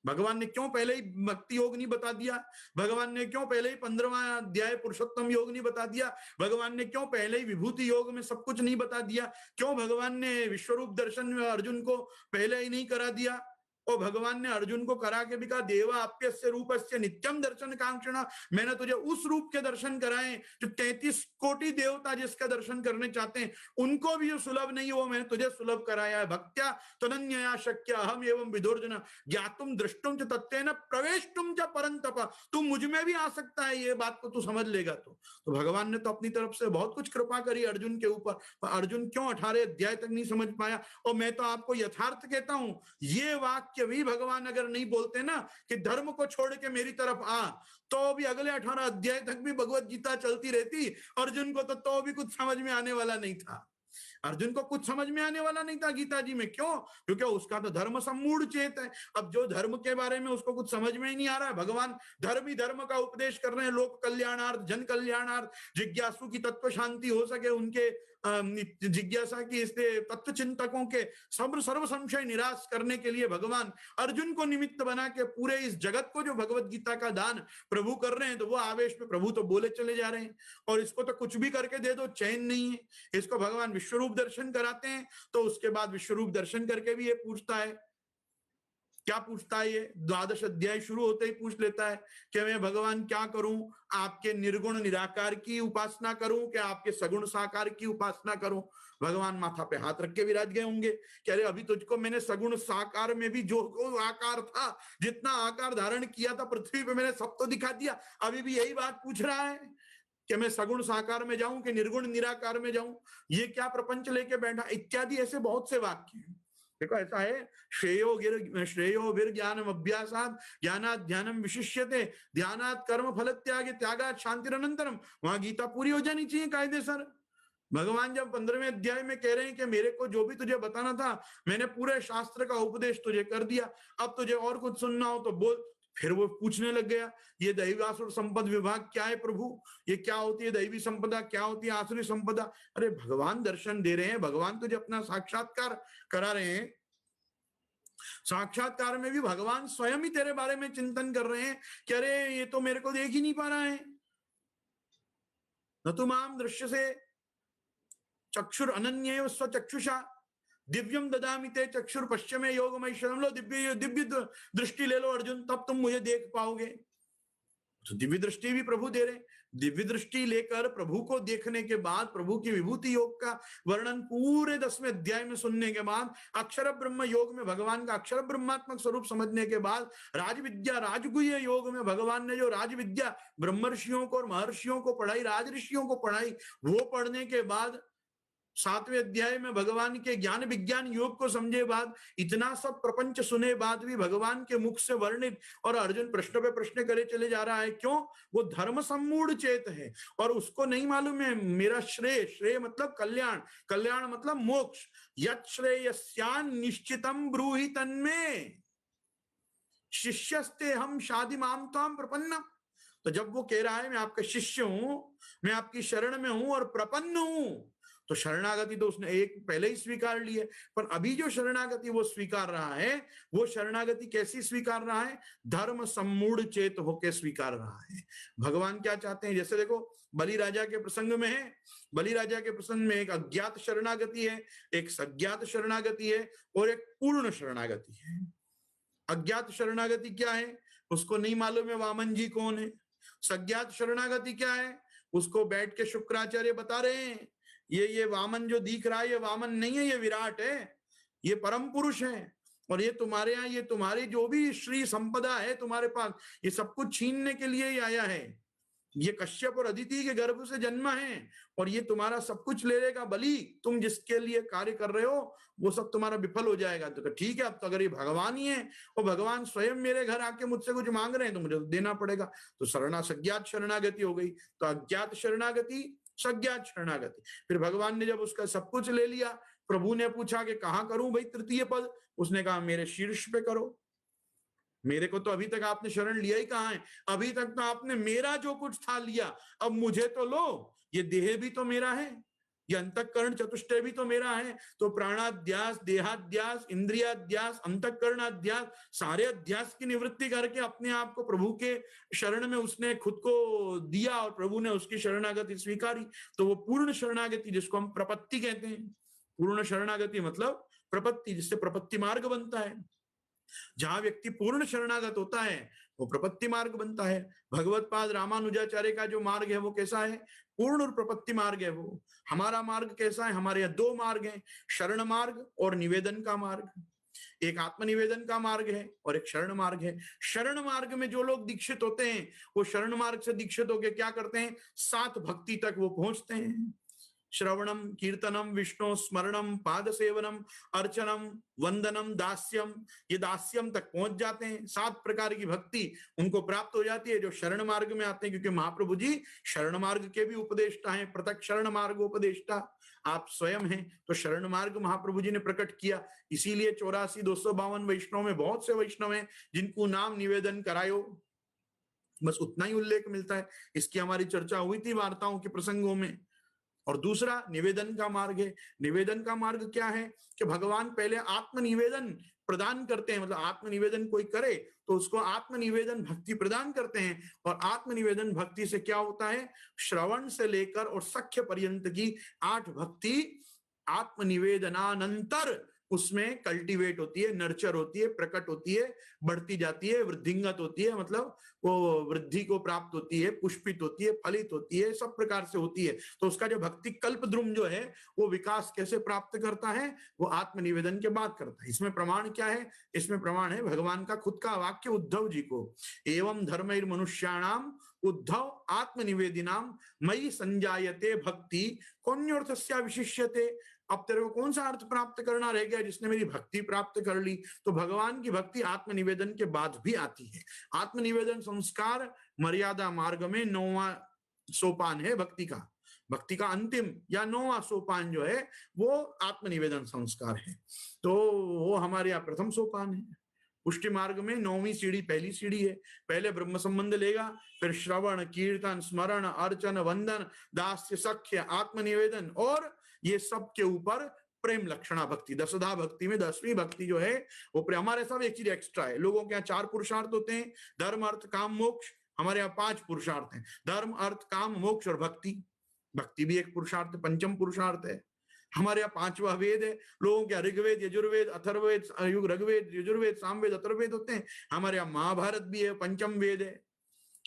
भगवान ने क्यों पहले ही भक्ति योग नहीं बता दिया? भगवान ने क्यों पहले ही 15वां अध्याय पुरुषोत्तम योग नहीं बता दिया? भगवान ने क्यों पहले ही विभूति योग में सब कुछ नहीं बता दिया? क्यों भगवान ने विश्वरूप दर्शन में अर्जुन को पहले ही नहीं करा दिया? और भगवान ने अर्जुन को करा के भी कहा देवा आप्यस्य रूपस्य नित्यम दर्शन कांक्षणा, मैंने तुझे उस रूप के दर्शन कराए जो 33 कोटि देवता जिसका दर्शन करने चाहते हैं उनको भी जो सुलभ नहीं हो मैंने तुझे सुलभ कराया है। भक्त्या तनन्यया शक्य अहम एवं विदुर्जन ज्ञातुम दृष्टुम च तत्तेन प्रवेष्टुम च परंतप। तू मुझ में भी आ सकता है, ये बात को तू समझ लेगा। तो भगवान ने तो अपनी तरफ से बहुत कुछ कृपा करी अर्जुन के ऊपर, अर्जुन क्यों 18 अध्याय तक नहीं समझ पाया? और मैं तो आपको यथार्थ कहता हूं, ये वाक्य भी भगवान अगर नहीं बोलते ना कि धर्म को छोड़ के मेरी तरफ आ, तो भी अगले 18 अध्याय तक भी भगवत गीता चलती रहती। अर्जुन को तो भी कुछ समझ में आने वाला नहीं था। अर्जुन को कुछ समझ में आने वाला नहीं था गीता जी में। क्यों? क्योंकि उसका तो धर्म सम्मूढ़ चेत है। अब जो धर्म के बारे में उसको कुछ समझ में ही नहीं आ रहा है, भगवान धर्म ही धर्म का उपदेश कर रहे हैं, लोक कल्याणार्थ जन कल्याणार्थ जिज्ञासु की तत्व शांति हो सके, उनके जिज्ञासा की इसलिए तत्व चिंतकों के सर्व संशय निराश करने के लिए भगवान अर्जुन को निमित्त बना के पूरे इस जगत को जो भगवत गीता का दान प्रभु कर रहे हैं, तो वो आवेश में प्रभु तो बोले चले जा रहे हैं। और इसको तो कुछ भी करके दे दो चैन नहीं है। इसको भगवान विश्वरूप दर्शन कराते हैं तो उसके बाद विश्वरूप दर्शन करके भी ये पूछता है, क्या पूछता है? ये 12 अध्याय शुरू होते ही पूछ लेता है कि मैं भगवान क्या करूं, आपके निर्गुण निराकार की उपासना करूं कि आपके सगुण साकार की उपासना करूं? भगवान माथा पे हाथ रख के विराज गए होंगे कि अरे अभी तुझको मैंने सगुण साकार में भी जो आकार था, जितना आकार धारण किया था पृथ्वी पे मैंने सब तो दिखा दिया, अभी भी यही बात पूछ रहा है कि मैं सगुण साकार में जाऊं कि निर्गुण निराकार में जाऊं? ये क्या प्रपंच लेके बैठा? इत्यादि ऐसे बहुत से वाक्य हैं। देखो ऐसा है, श्रेयो वीर ज्ञानम अभ्यासात ज्ञानात ध्यानम विशिष्यते ध्यानात कर्म फल त्यागे त्यागात शांतिरनंतरम। वहां गीता पूरी हो जानी चाहिए कायदेसर। भगवान जब 15वें अध्याय में कह रहे हैं कि मेरे को जो भी तुझे बताना था मैंने पूरे शास्त्र का उपदेश तुझे कर दिया, अब तुझे और कुछ सुनना हो तो बोल। फिर वो पूछने लग गया, ये दैवासुर संपद विभाग क्या है प्रभु, ये क्या होती है दैवी संपदा, क्या होती है आसुरी संपदा। अरे भगवान दर्शन दे रहे हैं, भगवान तुझे अपना साक्षात्कार करा रहे हैं, साक्षात्कार में भी भगवान स्वयं ही तेरे बारे में चिंतन कर रहे हैं कि अरे ये तो मेरे को देख ही नहीं पा रहा है। न तो माम दृश्य से चक्षुर अनन्य स्वचक्षुषा दिव्यम ददामि ते चक्षुर पश्चिमे योगमैश्वरम। लो दिव्य दिव्य दृष्टि ले लो अर्जुन, तब तुम मुझे देख पाओगे। तो दिव्य दृष्टि भी प्रभु दे रहे। दिव्य दृष्टि लेकर प्रभु को देखने के बाद, प्रभु की विभूति योग का वर्णन पूरे 10वें अध्याय में सुनने के बाद, अक्षर ब्रह्म योग में भगवान का अक्षर ब्रह्मात्मक स्वरूप समझने के बाद, राजविद्या राजगुह्य योग में भगवान ने जो राजविद्या ब्रह्मर्षियों को और महर्षियों को पढ़ाई, राज ऋषियों को पढ़ाई, वो पढ़ने के बाद 7वें अध्याय में भगवान के ज्ञान विज्ञान योग को समझे बाद, इतना सब प्रपंच सुने बाद भी भगवान के मुख से वर्णित, और अर्जुन प्रश्न पे प्रश्न करे चले जा रहा है। क्यों? वो धर्म सम्मूढ़ चेत है और उसको नहीं मालूम है मेरा श्रेय, श्रेय मतलब कल्याण, कल्याण मतलब मोक्ष। यत् श्रेयस्यान् निश्चितम ब्रूहि तन्मे शिष्यस्ते हम शादी माम त्वाम प्रपन्ना। तो जब वो कह रहा है मैं आपका शिष्य हूं, मैं आपकी शरण में हूं और प्रपन्न हूं, तो शरणागति तो उसने एक पहले ही स्वीकार ली है, पर अभी जो शरणागति वो स्वीकार रहा है, वो शरणागति कैसी स्वीकार रहा है? धर्म सम्मूढ़ चेत होके स्वीकार रहा है। भगवान क्या चाहते हैं? जैसे देखो बलि राजा के प्रसंग में है, बलि राजा के प्रसंग में एक अज्ञात शरणागति है, एक सज्ञात शरणागति है और एक पूर्ण शरणागति है। अज्ञात शरणागति क्या है? उसको नहीं मालूम है वामन जी कौन है। सज्ञात शरणागति क्या है? उसको बैठ के शुक्राचार्य बता रहे हैं ये वामन जो दिख रहा है ये वामन नहीं है, ये विराट है, ये परम पुरुष है, और ये तुम्हारे यहाँ, ये तुम्हारी जो भी श्री संपदा है तुम्हारे पास, ये सब कुछ छीनने के लिए ही आया है। ये कश्यप और अदिति के गर्भ से जन्मा है और ये तुम्हारा सब कुछ ले लेगा। बलि, तुम जिसके लिए कार्य कर रहे हो वो सब तुम्हारा विफल हो जाएगा। तो ठीक है, अब तो अगर ये भगवान ही है और भगवान स्वयं मेरे घर आके मुझसे कुछ मांग रहे हैं तो मुझे देना पड़ेगा। तो सज्ञात शरणागति हो गई। तो अज्ञात शरणागति, सज्ञात शरणागति। फिर भगवान ने जब उसका सब कुछ ले लिया, प्रभु ने पूछा कि कहां करूं भाई तृतीय पद? उसने कहा मेरे शीर्ष पे करो। मेरे को तो अभी तक आपने शरण लिया ही कहां है? अभी तक तो आपने मेरा जो कुछ था लिया, अब मुझे तो लो। ये देह भी तो मेरा है, ये अंतःकरण चतुष्टय भी तो मेरा है। तो प्राणाध्यास, देहाध्यास, इंद्रियाध्यास, अंतःकरणाध्यास, सारे अध्यास की निवृत्ति करके अपने आप को प्रभु के शरण में उसने खुद को दिया और प्रभु ने उसकी शरणागति स्वीकारी। तो वो पूर्ण शरणागति, जिसको हम प्रपत्ति कहते हैं। पूर्ण शरणागति मतलब प्रपत्ति, जिससे प्रपत्ति मार्ग बनता है। जहां व्यक्ति पूर्ण शरणागत होता है वो प्रपत्ति मार्ग बनता है। भगवत पाद रामानुजाचार्य का जो मार्ग है वो कैसा है? पूर्ण और प्रपत्ति मार्ग है वो। हमारा मार्ग कैसा है? हमारे यहाँ 2 मार्ग हैं, शरण मार्ग और निवेदन का मार्ग। एक आत्मनिवेदन का मार्ग है और एक शरण मार्ग है। शरण मार्ग में जो लोग दीक्षित होते हैं वो शरण मार्ग से दीक्षित होकर क्या करते हैं? 7 भक्ति तक वो पहुंचते हैं। श्रवणम, कीर्तनम, विष्णु स्मरणम, पाद सेवनम, अर्चनम, वंदनम, दास्यम, ये दास्यम तक पहुंच जाते हैं। 7 प्रकार की भक्ति उनको प्राप्त हो जाती है जो शरण मार्ग में आते हैं। क्योंकि महाप्रभु जी शरण मार्ग के भी उपदेष्टा हैं, पृथक शरण मार्ग उपदेष्टा आप स्वयं हैं। तो शरण मार्ग महाप्रभु जी ने प्रकट किया। इसीलिए 84 252 वैष्णव में बहुत से वैष्णव हैं जिनको नाम निवेदन करायो, बस उतना ही उल्लेख मिलता है। इसकी हमारी चर्चा हुई थी वार्ताओं के प्रसंगों में। और दूसरा निवेदन का मार्ग है। निवेदन का मार्ग क्या है कि भगवान पहले आत्मनिवेदन प्रदान करते हैं। मतलब आत्मनिवेदन कोई करे तो उसको आत्मनिवेदन भक्ति प्रदान करते हैं। और आत्मनिवेदन भक्ति से क्या होता है? श्रवण से लेकर और सख्य पर्यंत की 8 भक्ति आत्मनिवेदनानंतर उसमें कल्टीवेट होती है, नर्चर होती है, प्रकट होती है, बढ़ती जाती है, वृद्धिंगत होती है, मतलब वो वृद्धि को प्राप्त होती है, पुष्पित होती है, फलित होती है, सब प्रकार से होती है। तो उसका जो भक्ति कल्प द्रुम जो है वो विकास कैसे प्राप्त करता है? वो आत्मनिवेदन के बाद करता है। इसमें प्रमाण क्या है? इसमें प्रमाण है भगवान का खुद का वाक्य उद्धव जी को, एवं धर्मैर मनुष्याणाम उद्धव आत्मनिवेदिनाम मयि संजायते भक्ति कौन्योर्थस्या विशिष्यते। अब तेरे को कौन सा अर्थ प्राप्त करना रह गया जिसने मेरी भक्ति प्राप्त कर ली? तो भगवान की भक्ति आत्मनिवेदन के बाद भी आती है। आत्मनिवेदन संस्कार मर्यादा मार्ग में 9वां सोपान है भक्ति का। भक्ति का अंतिम या 9वां सोपान जो है वो आत्मनिवेदन संस्कार है। तो वो हमारे यहाँ प्रथम सोपान है। पुष्टि मार्ग में 9वीं सीढ़ी पहली सीढ़ी है। पहले ब्रह्म संबंध लेगा, फिर श्रवण, कीर्तन, स्मरण, अर्चन, वंदन, दास्य, सख्य, आत्मनिवेदन, और ये सब के ऊपर प्रेम लक्षणा भक्ति। दशधा भक्ति में 10वीं भक्ति जो है वो हमारे सब एक चीज एक्स्ट्रा है। लोगों के यहाँ 4 पुरुषार्थ होते हैं, धर्म अर्थ काम मोक्ष। हमारे यहाँ 5 पुरुषार्थ हैं, धर्म अर्थ काम मोक्ष और भक्ति। भक्ति भी एक पुरुषार्थ, पंचम पुरुषार्थ है। हमारे यहाँ 5वां वेद है। लोगों के ऋग्वेद, यजुर्वेद, अथर्ववेद, ऋग्वेद, यजुर्वेद, सामवेद, अथर्ववेद होते हैं। हमारे यहाँ महाभारत भी है, पंचम वेद है।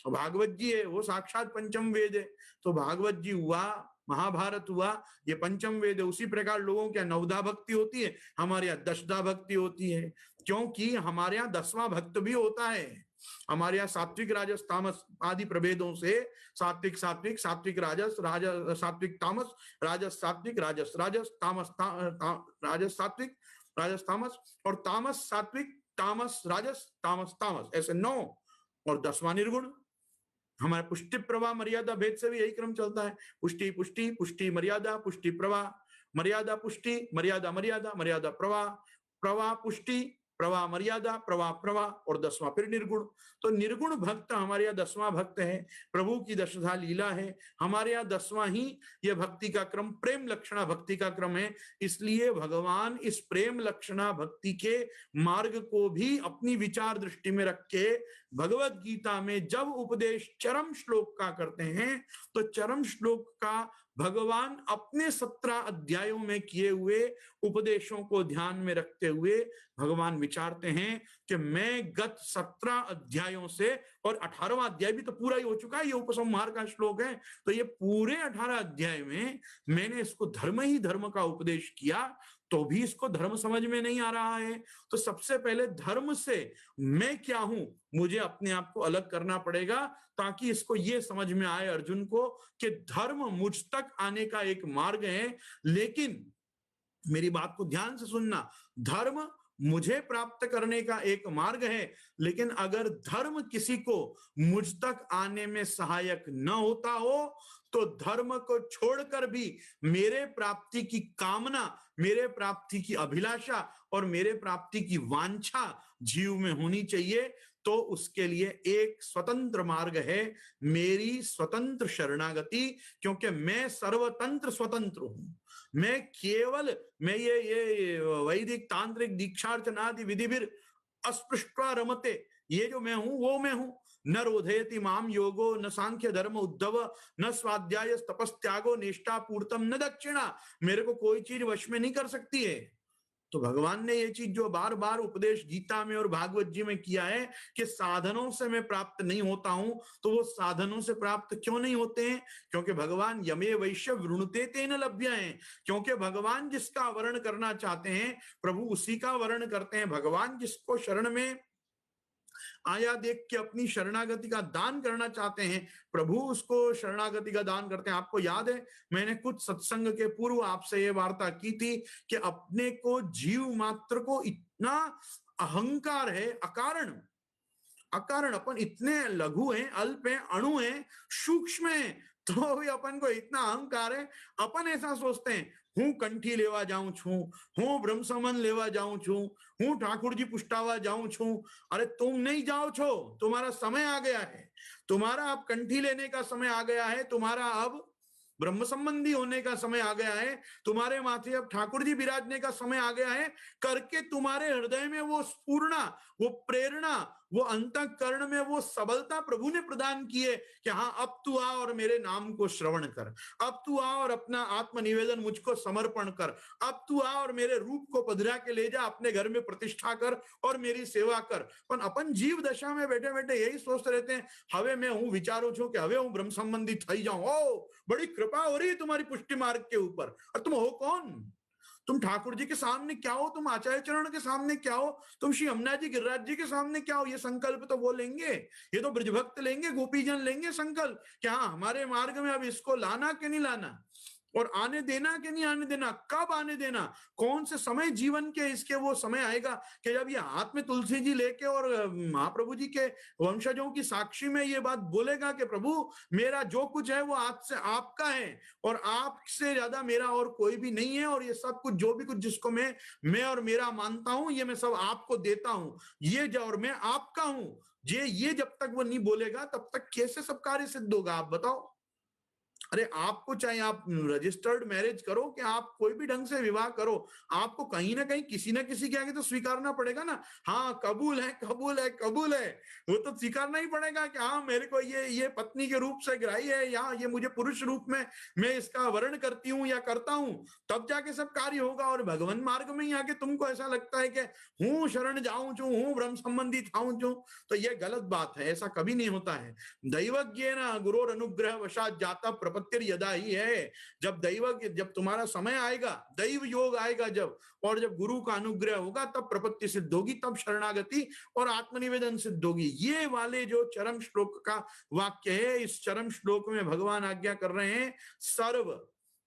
भागवत जी है, वो साक्षात पंचम वेद है। तो भागवत जी हुआ, महाभारत हुआ, ये पंचम वेद है। उसी प्रकार लोगों के नवधा भक्ति होती है, हमारे यहाँ दशधा भक्ति होती है, क्योंकि हमारे यहाँ 10वां भक्त भी होता है। हमारे यहाँ सात्विक, राजस, तामस आदि प्रभेदों से सात्विक, सात्विक, सात्विक राजस, राजस सात्विक तामस, राजस सात्विक, राजस राजस, तामस राजस सात्विक, राजस तामस, और तामस सात्विक, तामस राजस, तामस तामस, ऐसे 9, और 10वां निर्गुण। हमारे पुष्टि प्रवाह मर्यादा भेद से भी यही क्रम चलता है। पुष्टि पुष्टि, पुष्टि मर्यादा, पुष्टि प्रवाह, मर्यादा पुष्टि, मर्यादा मर्यादा, मर्यादा प्रवाह, प्रवाह पुष्टि, प्रवाह मर्यादा, प्रवाह प्रवाह, और 10वां फिर निर्गुण। तो निर्गुण भक्त हमारे यहाँ 10वां भक्त है। प्रभु की दशधा लीला है, हमारे यहाँ 10वां ही यह भक्ति का क्रम प्रेम लक्षणा भक्ति का क्रम है। इसलिए भगवान इस प्रेम लक्षणा भक्ति के मार्ग को भी अपनी विचार दृष्टि में रख के भगवत गीता में जब उपदेश चरम श्लोक का करते हैं, तो चरम श्लोक का भगवान अपने 17 अध्यायों में किए हुए उपदेशों को ध्यान में रखते हुए भगवान विचारते हैं कि मैं गत 17 अध्यायों से, और 18वां अध्याय भी तो पूरा ही हो चुका है, ये उपसंहार का श्लोक है, तो ये पूरे 18 अध्याय में मैंने इसको धर्म ही धर्म का उपदेश किया, तो भी इसको धर्म समझ में नहीं आ रहा है। तो सबसे पहले धर्म से मैं क्या हूं, मुझे अपने आप को अलग करना पड़ेगा, ताकि इसको ये समझ में आए अर्जुन को कि धर्म मुझ तक आने का एक मार्ग है। लेकिन मेरी बात को ध्यान से सुनना, धर्म मुझे प्राप्त करने का एक मार्ग है, लेकिन अगर धर्म किसी को मुझ तक आने में सहायक न होता हो, तो धर्म को छोड़कर भी मेरे प्राप्ति की कामना, मेरे प्राप्ति की अभिलाषा और मेरे प्राप्ति की वांछा जीव में होनी चाहिए। तो उसके लिए एक स्वतंत्र मार्ग है, मेरी स्वतंत्र शरणागति, क्योंकि मैं सर्वतंत्र स्वतंत्र हूं। मैं केवल, मैं ये वैदिक तांत्रिक दीक्षार्चनादि विधिभिर अस्पृष्ट्वा रमते, ये जो मैं हूं वो मैं हूं। न रोधयति माम योगो, न सांख्य धर्म उद्धव, न स्वाध्याय तपस्त्यागो, निष्ठा पूर्तम न दक्षिणा। मेरे को कोई चीज वश में नहीं कर सकती है। तो भगवान ने ये चीज जो बार बार उपदेश गीता में और भागवत जी में किया है कि साधनों से मैं प्राप्त नहीं होता हूं, तो वो साधनों से प्राप्त क्यों नहीं होते हैं? क्योंकि भगवान यमे वैश्य वृणुते तेन लभ्य हैं। क्योंकि भगवान जिसका वर्ण करना चाहते हैं प्रभु उसी का वर्ण करते हैं। भगवान जिसको शरण में आया देख के अपनी शरणागति का दान करना चाहते हैं, प्रभु उसको शरणागति का दान करते हैं। आपको याद है, मैंने कुछ सत्संग के पूर्व आपसे ये वार्ता की थी कि अपने को जीव मात्र को इतना अहंकार है, अकारण अकारण, अपन इतने लघु हैं, अल्प हैं, अणु हैं, सूक्ष्म हैं, तो भी अपन को इतना अहंकार है। अपन ऐसा सोचते हैं, हूं कंठी लेवा जाऊं छू, हूं ब्रह्म समन लेवा जाऊं छू, हूं ठाकुर जी पुष्टावा जाऊं छू। अरे तुम नहीं जाओ छो, तुम्हारा समय आ गया है, तुम्हारा अब कंठी लेने का समय आ गया है, तुम्हारा अब ब्रह्म संबंधी होने का समय आ गया है, तुम्हारे माथे अब ठाकुर जी विराजने का समय आ गया है। करके तुम्हारे हृदय में वो स्फूर्णा, वो प्रेरणा, वो अंतःकरण में वो सबलता प्रभु ने प्रदान की है कि हाँ अब तू आ और मेरे नाम को श्रवण कर, अब तू आ और अपना आत्मनिवेदन मुझको समर्पण कर, अब तू आ और मेरे रूप को पधरा के ले जा, अपने घर में प्रतिष्ठा कर और मेरी सेवा कर। पर अपन जीव दशा में बैठे बैठे यही सोचते रहते हैं, हवे मैं हूं विचारू छू कि हवे हूं ब्रह्म संबंधी थई जाऊं। ओ बड़ी कृपा हो रही है तुम्हारी पुष्टि मार्ग के ऊपर, और तुम हो कौन? तुम ठाकुर जी के सामने क्या हो, तुम आचार्य चरण के सामने क्या हो, तुम श्री यमुना जी गिरिराज जी के सामने क्या हो? ये संकल्प तो वो लेंगे, ये तो ब्रजभक्त लेंगे, गोपीजन लेंगे संकल्प कि हाँ हमारे मार्ग में अब इसको लाना कि नहीं लाना। और आने देना कि नहीं आने देना, कब आने देना, कौन से समय जीवन के इसके वो समय आएगा कि जब ये हाथ में तुलसी जी लेके और महाप्रभु जी के वंशजों की साक्षी में ये बात बोलेगा कि प्रभु मेरा जो कुछ है वो आज से आपका है और आपसे ज्यादा मेरा और कोई भी नहीं है, और ये सब कुछ जो भी कुछ जिसको मैं और मेरा मानता हूं ये मैं सब आपको देता हूं, ये जो और मैं आपका हूं, ये जब तक वो नहीं बोलेगा तब तक कैसे सब कार्य सिद्ध होगा, आप बताओ। अरे आपको चाहे आप रजिस्टर्ड मैरिज करो कि आप कोई भी ढंग से विवाह करो, आपको कहीं ना कहीं किसी ना किसी के आगे तो स्वीकारना पड़ेगा ना, हाँ कबूल है कबूल है कबूल है, वो तो स्वीकारना ही पड़ेगा कि हाँ मेरे को ये पत्नी के रूप से ग्राही है, या ये मुझे पुरुष रूप में मैं इसका वर्ण करती हूँ या करता हूं, तब जाके सब कार्य होगा। और भगवान मार्ग में ही आके तुमको ऐसा लगता है कि हूं शरण जाऊं चू, हूं ब्रह्म संबंधी थाऊं चू, तो ये गलत बात है, ऐसा कभी नहीं होता है। दैवज्ञेन गुरोर अनुग्रह वशात जाता प्रपत्तिर यदा ही है, जब तुम्हारा समय आएगा, दैव योग आएगा जब, और जब गुरु का अनुग्रह होगा तब प्रपत्ति सिद्ध होगी, तब शरणागति और आत्मनिवेदन सिद्ध होगी। ये वाले जो चरम श्लोक का वाक्य है, इस चरम श्लोक में भगवान आज्ञा कर रहे हैं सर्व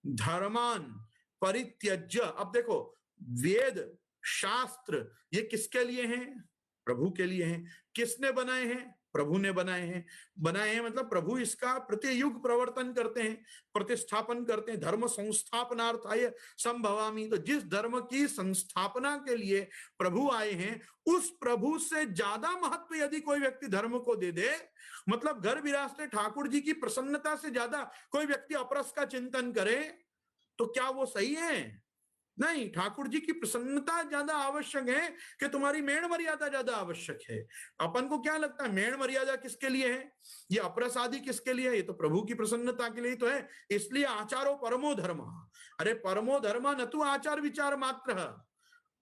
धर्मान परित्यज्य। अब देखो वेद शास्त्र ये किसके लिए हैं, प्रभु के लिए हैं। किसने बनाए हैं, प्रभु ने बनाए हैं मतलब प्रभु इसका प्रतियुग प्रवर्तन करते हैं, प्रतिस्थापन करते हैं। धर्म संस्थापनार्थाय संभवामि, तो जिस धर्म की संस्थापना के लिए प्रभु आए हैं उस प्रभु से ज्यादा महत्व यदि कोई व्यक्ति धर्म को दे दे, मतलब घर विरासते ठाकुर जी की प्रसन्नता से ज्यादा कोई व्यक्ति अपरस का चिंतन करे, तो क्या वो सही है? नहीं, ठाकुर जी की प्रसन्नता ज्यादा आवश्यक है कि तुम्हारी मेण मर्यादा ज्यादा आवश्यक है। अपन को क्या लगता है मेण मर्यादा किसके लिए है, ये अप्रसादी किसके लिए है? ये तो प्रभु की प्रसन्नता के लिए तो है। इसलिए आचारो परमो धर्म, अरे परमो धर्म न तो आचार विचार मात्र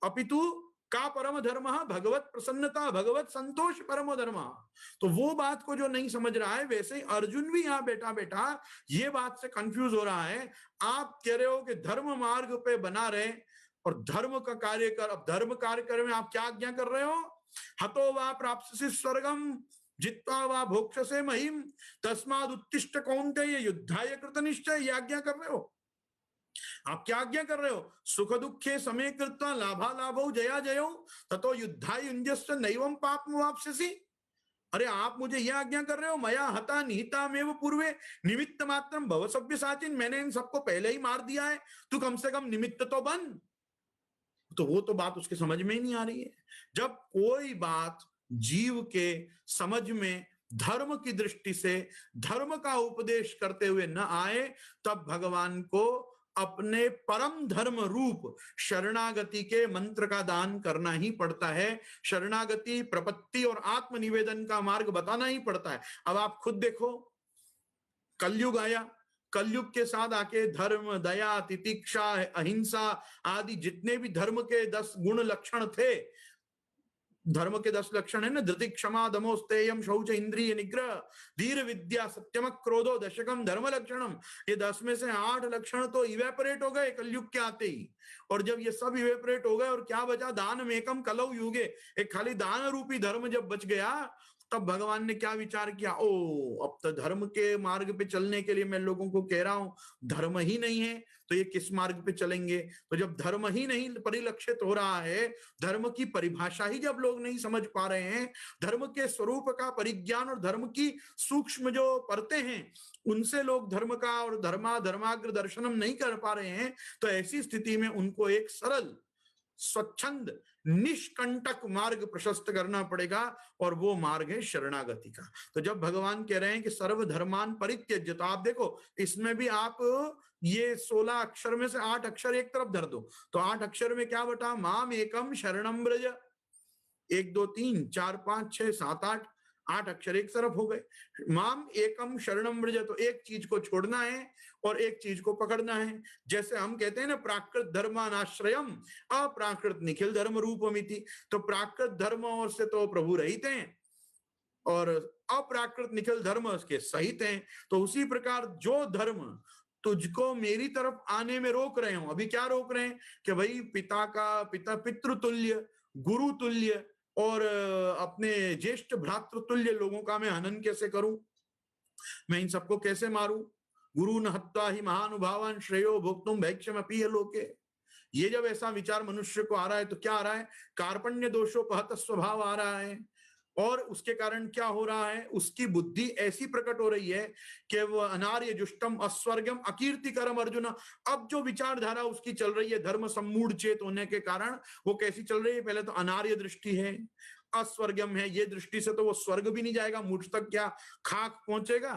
अपितु का परम धर्म भगवत प्रसन्नता भगवत संतोष परमो धर्म। तो वो बात को जो नहीं समझ रहा है, वैसे ही अर्जुन भी यहाँ बैठा बैठा ये बात से कंफ्यूज हो रहा है। आप कह रहे हो कि धर्म मार्ग पे बना रहे और धर्म का कार्य कर, अब धर्म कार्य करने में आप क्या आज्ञा कर रहे हो? हतो वा प्राप्स्यसि स्वर्गम जित्वा वा भोक्ष्यसे महिम तस्माद् उत्तिष्ठ कौन्तेय युद्धाय कृतनिश्चय, ये आज्ञा कर रहे हो। आप क्या आज्ञा कर रहे हो? सुख दुखे समय कृत्वा लाभा लाभो जया जयो ततो युद्धाय युञ्जस्य नैवं पापमवाप्स्यसि। अरे आप मुझे यह आज्ञा कर रहे हो मया हता निहिता में पूर्वे निमित्त मात्रम भव सभ्य साचिन, मैंने इन सबको पहले ही मार दिया है, तू कम से कम निमित्त तो बन। तो वो तो बात उसके समझ में ही नहीं आ रही है। जब कोई बात जीव के समझ में धर्म की दृष्टि से धर्म का उपदेश करते हुए न आए, तब भगवान को अपने परम धर्म रूप शरणागति के मंत्र का दान करना ही पड़ता है। शरणागति प्रपत्ति और आत्मनिवेदन का मार्ग बताना ही पड़ता है। अब आप खुद देखो, कलयुग आया, कलयुग के साथ आके धर्म दया तितिक्षा अहिंसा आदि जितने भी धर्म के 10 गुण लक्षण थे, धर्म के 10 लक्षण है ना, धृति क्षमा दमोस्तेयम शौच इंद्रिय निग्रह धीर विद्या सत्यम क्रोधो दशकम धर्म लक्षणम, ये 10 में से 8 लक्षण तो इवेपोरेट हो गए कलयुग के आते ही। और जब ये सब इवेपोरेट हो गए और क्या बचा? दान मेकम कलौ युगे, एक खाली दान रूपी धर्म जब बच गया, तब भगवान ने क्या विचार किया? ओ अब तो धर्म के मार्ग पे चलने के लिए मैं लोगों को कह रहा हूं, धर्म ही नहीं है तो ये किस मार्ग पे चलेंगे? तो जब धर्म ही नहीं परिलक्षित हो रहा है, धर्म की परिभाषा ही जब लोग नहीं समझ पा रहे हैं, धर्म के स्वरूप का परिज्ञान और धर्म की सूक्ष्म जो परतें हैं उनसे लोग धर्म का और धर्माग्र दर्शनम नहीं कर पा रहे हैं, तो ऐसी स्थिति में उनको एक सरल स्वच्छंद निष्कंटक मार्ग प्रशस्त करना पड़ेगा, और वो मार्ग है शरणागति का। तो जब भगवान कह रहे हैं कि सर्वधर्मान परित्यज्य, तो आप देखो इसमें भी आप ये 16 अक्षर में से 8 अक्षर एक तरफ धर दो, तो 8 अक्षर में क्या बता? माम एकम शरणम ब्रज, 1 2 3 4 5 6 7 8 अक्षर एक तरफ हो गए। माम एकम शरणम ब्रज, तो एक चीज को छोड़ना है और एक चीज को पकड़ना है। जैसे हम कहते हैं ना प्राकृत धर्मानाश्रयम अप्राकृत निखिल धर्म रूपमिति, तो प्राकृत धर्म और से तो प्रभु रहित हैं और अप्राकृत निखिल धर्म उसके सहित हैं। तो उसी प्रकार जो धर्म तुझको मेरी तरफ आने में रोक रहे हो, अभी क्या रोक रहे हैं कि भाई पिता पितृतुल्य गुरु तुल्य और अपने ज्येष्ठ भ्रातृतुल्य लोगों का मैं हनन कैसे करूं, मैं इन सबको कैसे मारूं, गुरु न हत्वा ही महानुभावान श्रेयो भोक्तुम भैक्षमपि लोके। ये जब ऐसा विचार मनुष्य को आ रहा है तो क्या आ रहा है, कार्पण्य दोषोपहत स्वभाव आ रहा है, और उसके कारण क्या हो रहा है, उसकी बुद्धि ऐसी प्रकट हो रही है कि वो अनार्य जुष्टम अस्वर्गम अकीर्तिकरम अर्जुन। अब जो विचारधारा उसकी चल रही है धर्म सम्मूढ़ चेत होने के कारण, वो कैसी चल रही है, पहले तो अनार्य दृष्टि है, अस्वर्गम है, ये दृष्टि से तो वो स्वर्ग भी नहीं जाएगा, मुझ तक क्या खाक पहुंचेगा,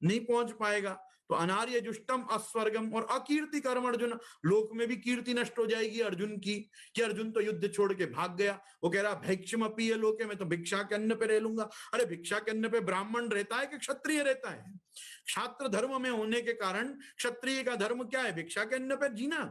नहीं पहुंच पाएगा। तो अनार्य जुष्टम अस्वर्गम और अकीर्ति कर्म अर्जुन, लोक में भी कीर्ति नष्ट हो जाएगी अर्जुन की, कि अर्जुन तो युद्ध छोड़ के भाग गया। वो कह रहा भिक्षम अपीय लोके, मैं तो भिक्षा के अन्न पे रह लूंगा। अरे भिक्षा के अन्न पे ब्राह्मण रहता है कि क्षत्रिय रहता है? छात्र धर्म में होने के कारण क्षत्रिय का धर्म क्या है, भिक्षा के अन्न पे जीना।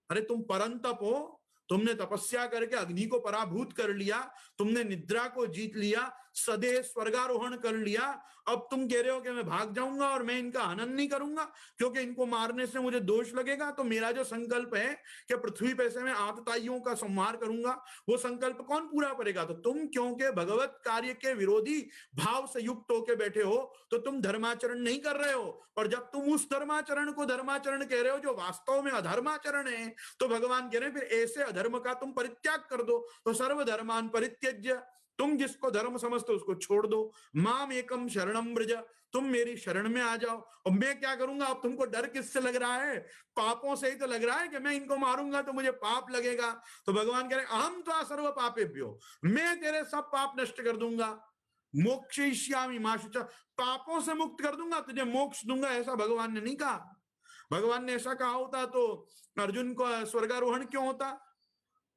अरे तुम परंतप हो, तुमने तपस्या करके अग्नि को पराभूत कर लिया, तुमने निद्रा को जीत लिया, सदैव स्वर्गारोहण कर लिया। अब तुम कह रहे हो कि मैं भाग जाऊंगा और मैं इनका हनन नहीं करूंगा क्योंकि इनको मारने से मुझे दोष लगेगा। तो मेरा जो संकल्प है कि पृथ्वी पे से मैं आतताइयों का संहार करूंगा, वो संकल्प कौन पूरा करेगा? तो तुम क्योंकि भगवत कार्य के विरोधी भाव से युक्त होकर बैठे हो, तो तुम धर्माचरण नहीं कर रहे हो। और जब तुम उस धर्माचरण को धर्माचरण कह रहे हो जो वास्तव में अधर्माचरण है, तो भगवान कह रहे हैं फिर ऐसे अधर्म का तुम परित्याग कर दो। तो सर्वधर्मान परित्यज्य, तुम जिसको धर्म समझते हो उसको छोड़ दो। माम एकम शरणम व्रज, तुम मेरी शरण में आ जाओ। और मैं क्या करूंगा? अब तुमको डर किससे लग रहा है? पापों से ही तो लग रहा है कि मैं इनको मारूंगा तो मुझे पाप लगेगा। तो भगवान कह रहे अहम तो सर्व पापेभ्यो, मैं तेरे सब पाप नष्ट कर दूंगा। मोक्षयिष्यामि मा शुचः, पापों से मुक्त कर दूंगा, तुझे मोक्ष दूंगा, ऐसा भगवान ने नहीं कहा। भगवान ने ऐसा कहा होता तो अर्जुन को स्वर्गारोहण क्यों होता?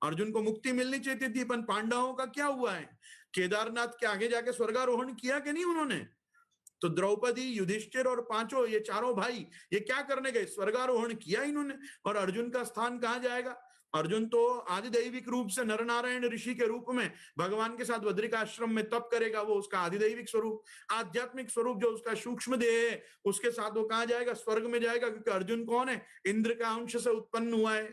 अर्जुन को मुक्ति मिलनी चाहिए थी। पर पांडवों का क्या हुआ है? केदारनाथ के आगे जाके स्वर्गारोहण किया कि नहीं उन्होंने? तो द्रौपदी, युधिष्ठिर और पांचों, ये चारों भाई, ये क्या करने गए? स्वर्गारोहण किया इन्होंने। और अर्जुन का स्थान कहां जाएगा? अर्जुन तो आदिदैविक रूप से नरनारायण ऋषि के रूप में भगवान के साथ बद्रिकाश्रम में तप करेगा। वो उसका आदिदैविक स्वरूप, आध्यात्मिक स्वरूप जो उसका सूक्ष्म देह है, उसके साथ वो कहां जाएगा? स्वर्ग में जाएगा। क्योंकि अर्जुन कौन है? इंद्र का अंश से उत्पन्न हुआ है।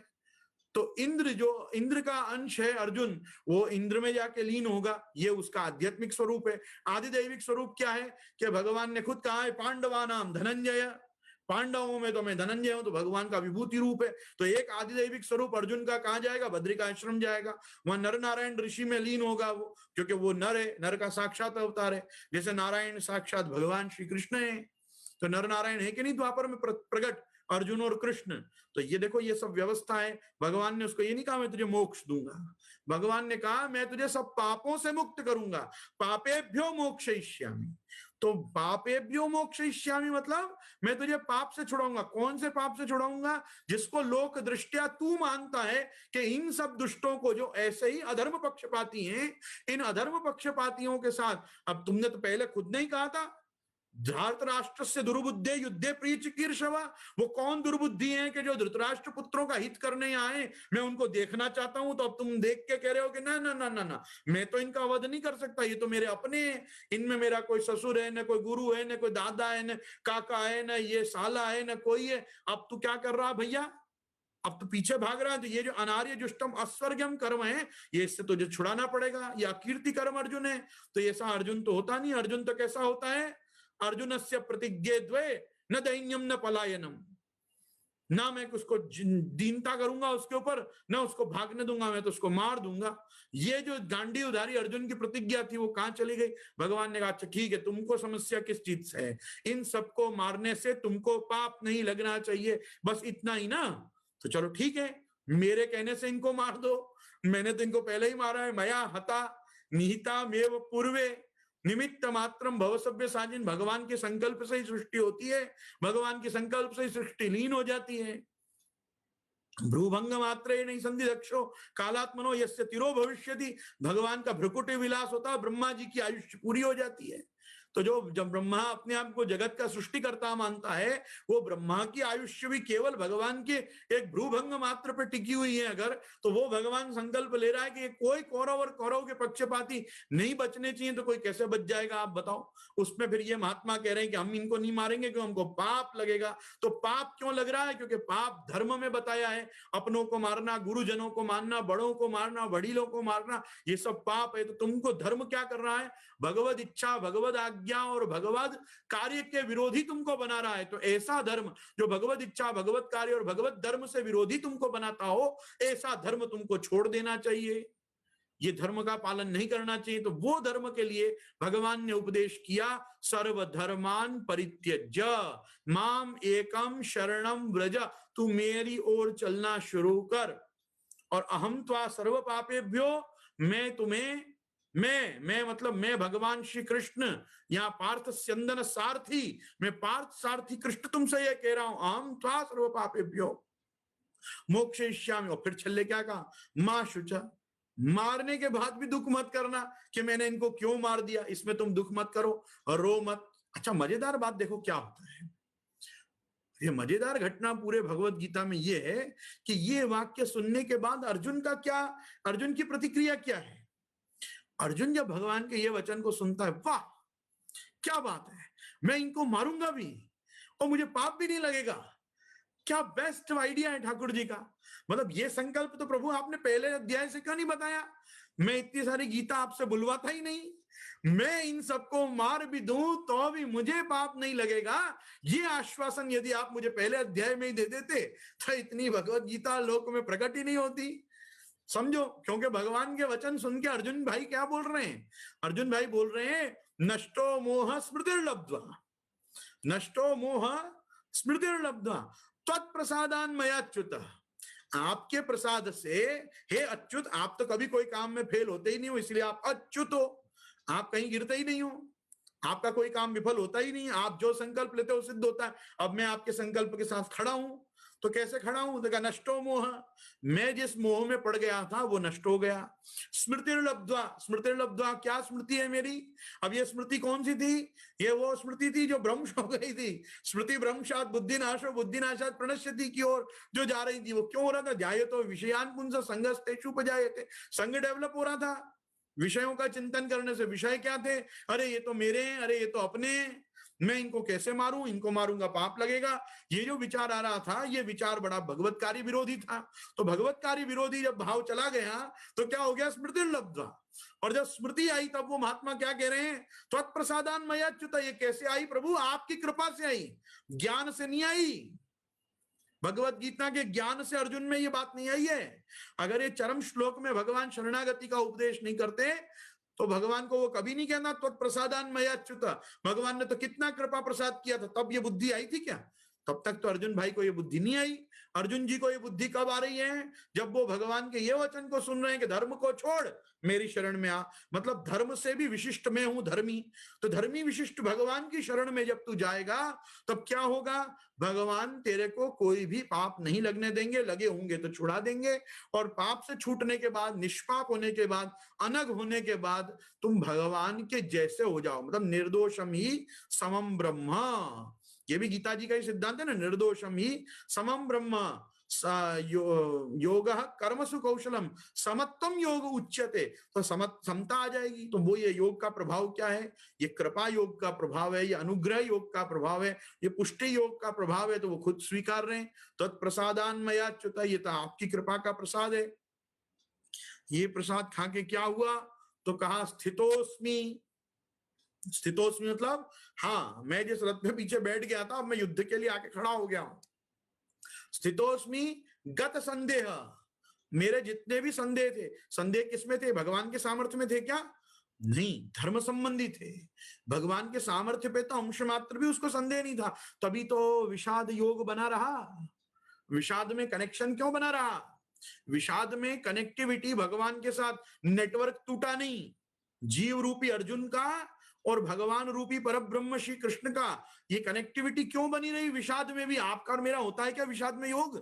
तो इंद्र का अंश है अर्जुन, वो इंद्र में जाके लीन होगा। ये उसका आध्यात्मिक स्वरूप है। आदिदैविक स्वरूप क्या है कि भगवान ने खुद कहा है पांडवा नाम धनंजय, पांडवों में तो मैं धनंजय हूं। तो भगवान का विभूति रूप है। तो एक आदिदैविक स्वरूप अर्जुन का कहां जाएगा? बद्रिकाश्रम जाएगा। वहां नर नारायण ऋषि में लीन होगा वो, क्योंकि वो नर है, नर का साक्षात अवतार है। जैसे नारायण साक्षात भगवान श्री कृष्ण है, तो नर नारायण है कि नहीं द्वापर में प्रकट अर्जुन और कृष्ण। तो ये देखो, ये सब व्यवस्था है। भगवान ने उसको ये नहीं कहा मैं तुझे मोक्ष दूंगा, भगवान ने कहा मैं तुझे सब पापों से मुक्त करूंगा। पापेभ्यो मोक्षयिष्यामि। तो पापेभ्यो मोक्षयिष्यामि मतलब मैं तुझे पाप से छुड़ाऊंगा। कौन से पाप से छुड़ाऊंगा? जिसको लोक दृष्टिया तू मानता है कि इन सब दुष्टों को, जो ऐसे ही अधर्म पक्षपाती हैं, इन अधर्म पक्षपातियों के साथ। अब तुमने तो पहले खुद नहीं कहा था धृतराष्ट्र से दुर्बुद्धे युद्धे प्रिय चिकीर्षवा। वो कौन दुर्बुद्धि है कि जो धृतराष्ट्र पुत्रों का हित करने आए, मैं उनको देखना चाहता हूं। तो अब तुम देख के कह रहे हो कि ना ना ना ना ना, मैं तो इनका वध नहीं कर सकता, ये तो मेरे अपने हैं। इनमें मेरा कोई ससुर है, न कोई गुरु है, न कोई दादा है, न काका है, न ये साला है, न कोई है। अब तू क्या कर रहा भैया? अब तो पीछे भाग रहा है। तो ये जो अनार्य जुष्टम अस्वर्गम कर्म है, ये इससे तुझे छुड़ाना पड़ेगा। ये अकीर्ति कर्म अर्जुन है। तो ऐसा अर्जुन तो होता नहीं। अर्जुन तो कैसा होता है? अर्जुनस्य प्रतिज्ञे द्वे न दैन्यम न पलायनम। ना मैं उसको दीनता करूंगा उसके ऊपर, ना उसको भागने दूंगा, मैं तो उसको मार दूंगा। ये जो गांडी उधारी अर्जुन की प्रतिज्ञा थी, वो कहां चली गई? भगवान ने कहा अच्छा ठीक है, तुमको समस्या किस चीज से है? इन सबको मारने से तुमको पाप नहीं लगना चाहिए, बस इतना ही ना। तो चलो ठीक है, मेरे कहने से इनको मार दो। मैंने तो इनको पहले ही मारा है। मया हता निहिता मेव पूर्वे निमित्त मात्रम भव सभ्य साजिन। भगवान के संकल्प से ही सृष्टि होती है, भगवान के संकल्प से ही सृष्टि लीन हो जाती है। भ्रूभंग मात्रे नहीं संधि दक्षो कालात्मनो यस्य तिरो भविष्यति। भगवान का भ्रुकुटी विलास होता है, ब्रह्मा जी की आयुष्य पूरी हो जाती है। तो जो जब ब्रह्मा अपने आप को जगत का सृष्टिकर्ता मानता है, वो ब्रह्मा की आयुष्य भी केवल भगवान के एक भ्रूभंग मात्र पर टिकी हुई है अगर, तो वो भगवान संकल्प ले रहा है कि कोई कौरव और कौरव के पक्षपाती नहीं बचने चाहिए, तो कोई कैसे बच जाएगा आप बताओ? उसमें फिर ये महात्मा कह रहे हैं कि हम इनको नहीं मारेंगे क्यों, हमको पाप लगेगा। तो पाप क्यों लग रहा है? क्योंकि पाप धर्म में बताया है, अपनों को मारना, गुरुजनों को मारना, बड़ों को मारना, वडीलों को मारना, ये सब पाप है। तो तुमको धर्म क्या कर रहा है? भगवद इच्छा, भगवद आज्ञा आज्ञा और भगवत कार्य के विरोधी तुमको बना रहा है, तो ऐसा धर्म जो भगवत इच्छा, भगवत कार्य और भगवत धर्म से विरोधी तुमको बनाता हो, ऐसा धर्म तुमको छोड़ देना चाहिए, ये धर्म का पालन नहीं करना चाहिए। तो वो धर्म के लिए भगवान ने उपदेश किया, सर्वधर्मान परित्यज्य माम एकम शरणम व्रज, तू मेरी ओर चलना शुरू कर, और अहम त्वा सर्व पापेभ्यो, मैं तुम्हें, मैं मतलब मैं भगवान श्री कृष्ण, यहाँ पार्थ स्यंदन सारथी, मैं पार्थ सारथी कृष्ण तुमसे ये कह रहा हूं, अहम त्वा सर्व पापेभ्यो मोक्षयिष्यामि। और फिर छल्ले क्या कहा, मां शुचा, मारने के बाद भी दुख मत करना कि मैंने इनको क्यों मार दिया, इसमें तुम दुख मत करो, रो मत। अच्छा, मजेदार बात देखो क्या होता है, ये मजेदार घटना पूरे भगवत गीता में ये है कि ये वाक्य सुनने के बाद अर्जुन का क्या, अर्जुन की प्रतिक्रिया क्या है। अर्जुन जब भगवान के ये वचन को सुनता है, वाह क्या बात है, मैं इनको मारूंगा भी और मुझे पाप भी नहीं लगेगा, क्या बेस्ट आइडिया है ठाकुर जी का। मतलब ये संकल्प तो प्रभु आपने पहले अध्याय से क्यों नहीं बताया, मैं इतनी सारी गीता आपसे बुलवाता ही नहीं, मैं इन सबको मार भी दूं तो भी मुझे पाप नहीं लगेगा, ये आश्वासन यदि आप मुझे पहले अध्याय में ही दे देते तो इतनी भगवत गीता लोक में प्रकट ही नहीं होती। समझो, क्योंकि भगवान के वचन सुन के अर्जुन भाई क्या बोल रहे हैं, अर्जुन भाई बोल रहे हैं, नष्टो मोह स्मृतिर्लब्ध्वा, नष्टो मोह स्मृतिर्लब्ध्वा त्वत्प्रसादान मयाच्युत, आपके प्रसाद से हे अच्युत, आप तो कभी कोई काम में फेल होते ही नहीं हो, इसलिए आप अच्युत हो, आप कहीं गिरते ही नहीं हो, आपका कोई काम विफल होता ही नहीं, आप जो संकल्प लेते हो सिद्ध होता है। अब मैं आपके संकल्प के साथ खड़ा हूं, तो कैसे खड़ा हूं, देखा नष्टो मोह, मैं जिस मोह में पड़ गया था वो नष्ट हो गया। स्मृतिर्लब्ध्वा, स्मृतिर्लब्ध्वा क्या स्मृति है मेरी, अब ये स्मृति कौन सी थी, ये वो स्मृति थी जो भ्रंश हो गई थी, स्मृति भ्रंशात बुद्धिनाशो बुद्धिनाशात प्रणश्यति की ओर जो जा रही थी। वो क्यों हो रहा था, ध्याये तो विषयान पुंस संगस्तेषु उपजायते, संग डेवलप हो रहा था, विषयों का चिंतन करने से। विषय क्या थे, अरे ये तो मेरे हैं, अरे ये तो अपने हैं, मैं इनको कैसे मारूं, इनको मारूंगा पाप लगेगा, ये जो विचार आ रहा था, ये विचार बड़ा भगवतकारी विरोधी था। तो भगवतकारी विरोधी जब भाव चला गया तो क्या हो गया, स्मृति लब्ध्वा, और जब स्मृति आई तब वो महात्मा क्या कह रहे हैं, त्वत्प्रसादान मयाच्युत, ये कैसे आई प्रभु, आपकी कृपा से आई, ज्ञान से नहीं आई, भगवत गीता के ज्ञान से अर्जुन में ये बात नहीं आई है। अगर ये चरम श्लोक में भगवान शरणागति का उपदेश नहीं करते तो भगवान को वो कभी नहीं कहना त्वत्प्रसादान मयाच्युत, भगवान ने तो कितना कृपा प्रसाद किया था, तब ये बुद्धि आई थी क्या, तब तक तो अर्जुन भाई को ये बुद्धि नहीं आई। अर्जुन जी को ये बुद्धि कब आ रही है, जब वो भगवान के ये वचन को सुन रहे हैं कि धर्म को छोड़ मेरी शरण में आ, मतलब धर्म से भी विशिष्ट मैं हूं धर्मी, तो धर्मी विशिष्ट भगवान की शरण में जब तू जाएगा तब क्या होगा, भगवान तेरे को कोई भी पाप नहीं लगने देंगे, लगे होंगे तो छुड़ा देंगे, और पाप से छूटने के बाद, निष्पाप होने के बाद, अनग होने के बाद तुम भगवान के जैसे हो जाओ, मतलब निर्दोषम ही समम ब्रह्म, ये भी गीता जी का ही सिद्धांत है ना, निर्दोषम ही समम ब्रह्म, योग कर्मसु कौशलम समत्वम योग उच्यते, तो समता आ जाएगी। तो वो ये योग का प्रभाव क्या है, ये कृपा योग का प्रभाव है, ये अनुग्रह योग का प्रभाव है, ये पुष्टि योग का प्रभाव है, तो वो खुद स्वीकार रहे हैं। तत्प्रसादान मयाच्युत, ये तो आपकी कृपा का प्रसाद है। ये प्रसाद खा के क्या हुआ, तो कहा स्थितोस्मि, स्थितोस्मि मतलब हाँ, मैं जिस रथ में पीछे बैठ गया था अब मैं युद्ध के लिए आके खड़ा हो गया हूं। स्थितोस्मि गत संदेह, मेरे जितने भी संदेह थे, संदेह किसमें थे, भगवान के सामर्थ्य में थे क्या, नहीं, धर्म संबंधी थे। भगवान के सामर्थ्य पे तो अंश मात्र भी उसको संदेह नहीं था, तभी तो विषाद योग बना रहा। विषाद में कनेक्शन क्यों बना रहा, विषाद में कनेक्टिविटी भगवान के साथ, नेटवर्क टूटा नहीं, जीव रूपी अर्जुन का और भगवान रूपी परब्रह्म श्री कृष्ण का ये कनेक्टिविटी क्यों बनी रही विषाद में भी। आपका और मेरा होता है क्या विषाद में योग,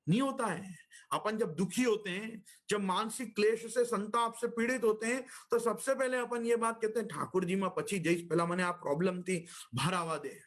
नहीं होता है। अपन जब दुखी होते हैं, जब मानसिक क्लेश से, संताप से पीड़ित होते हैं, तो सबसे पहले अपन ये बात कहते हैं, ठाकुर जी में पची जैस पहला मैंने आप प्रॉब्लम थी भरावा दे,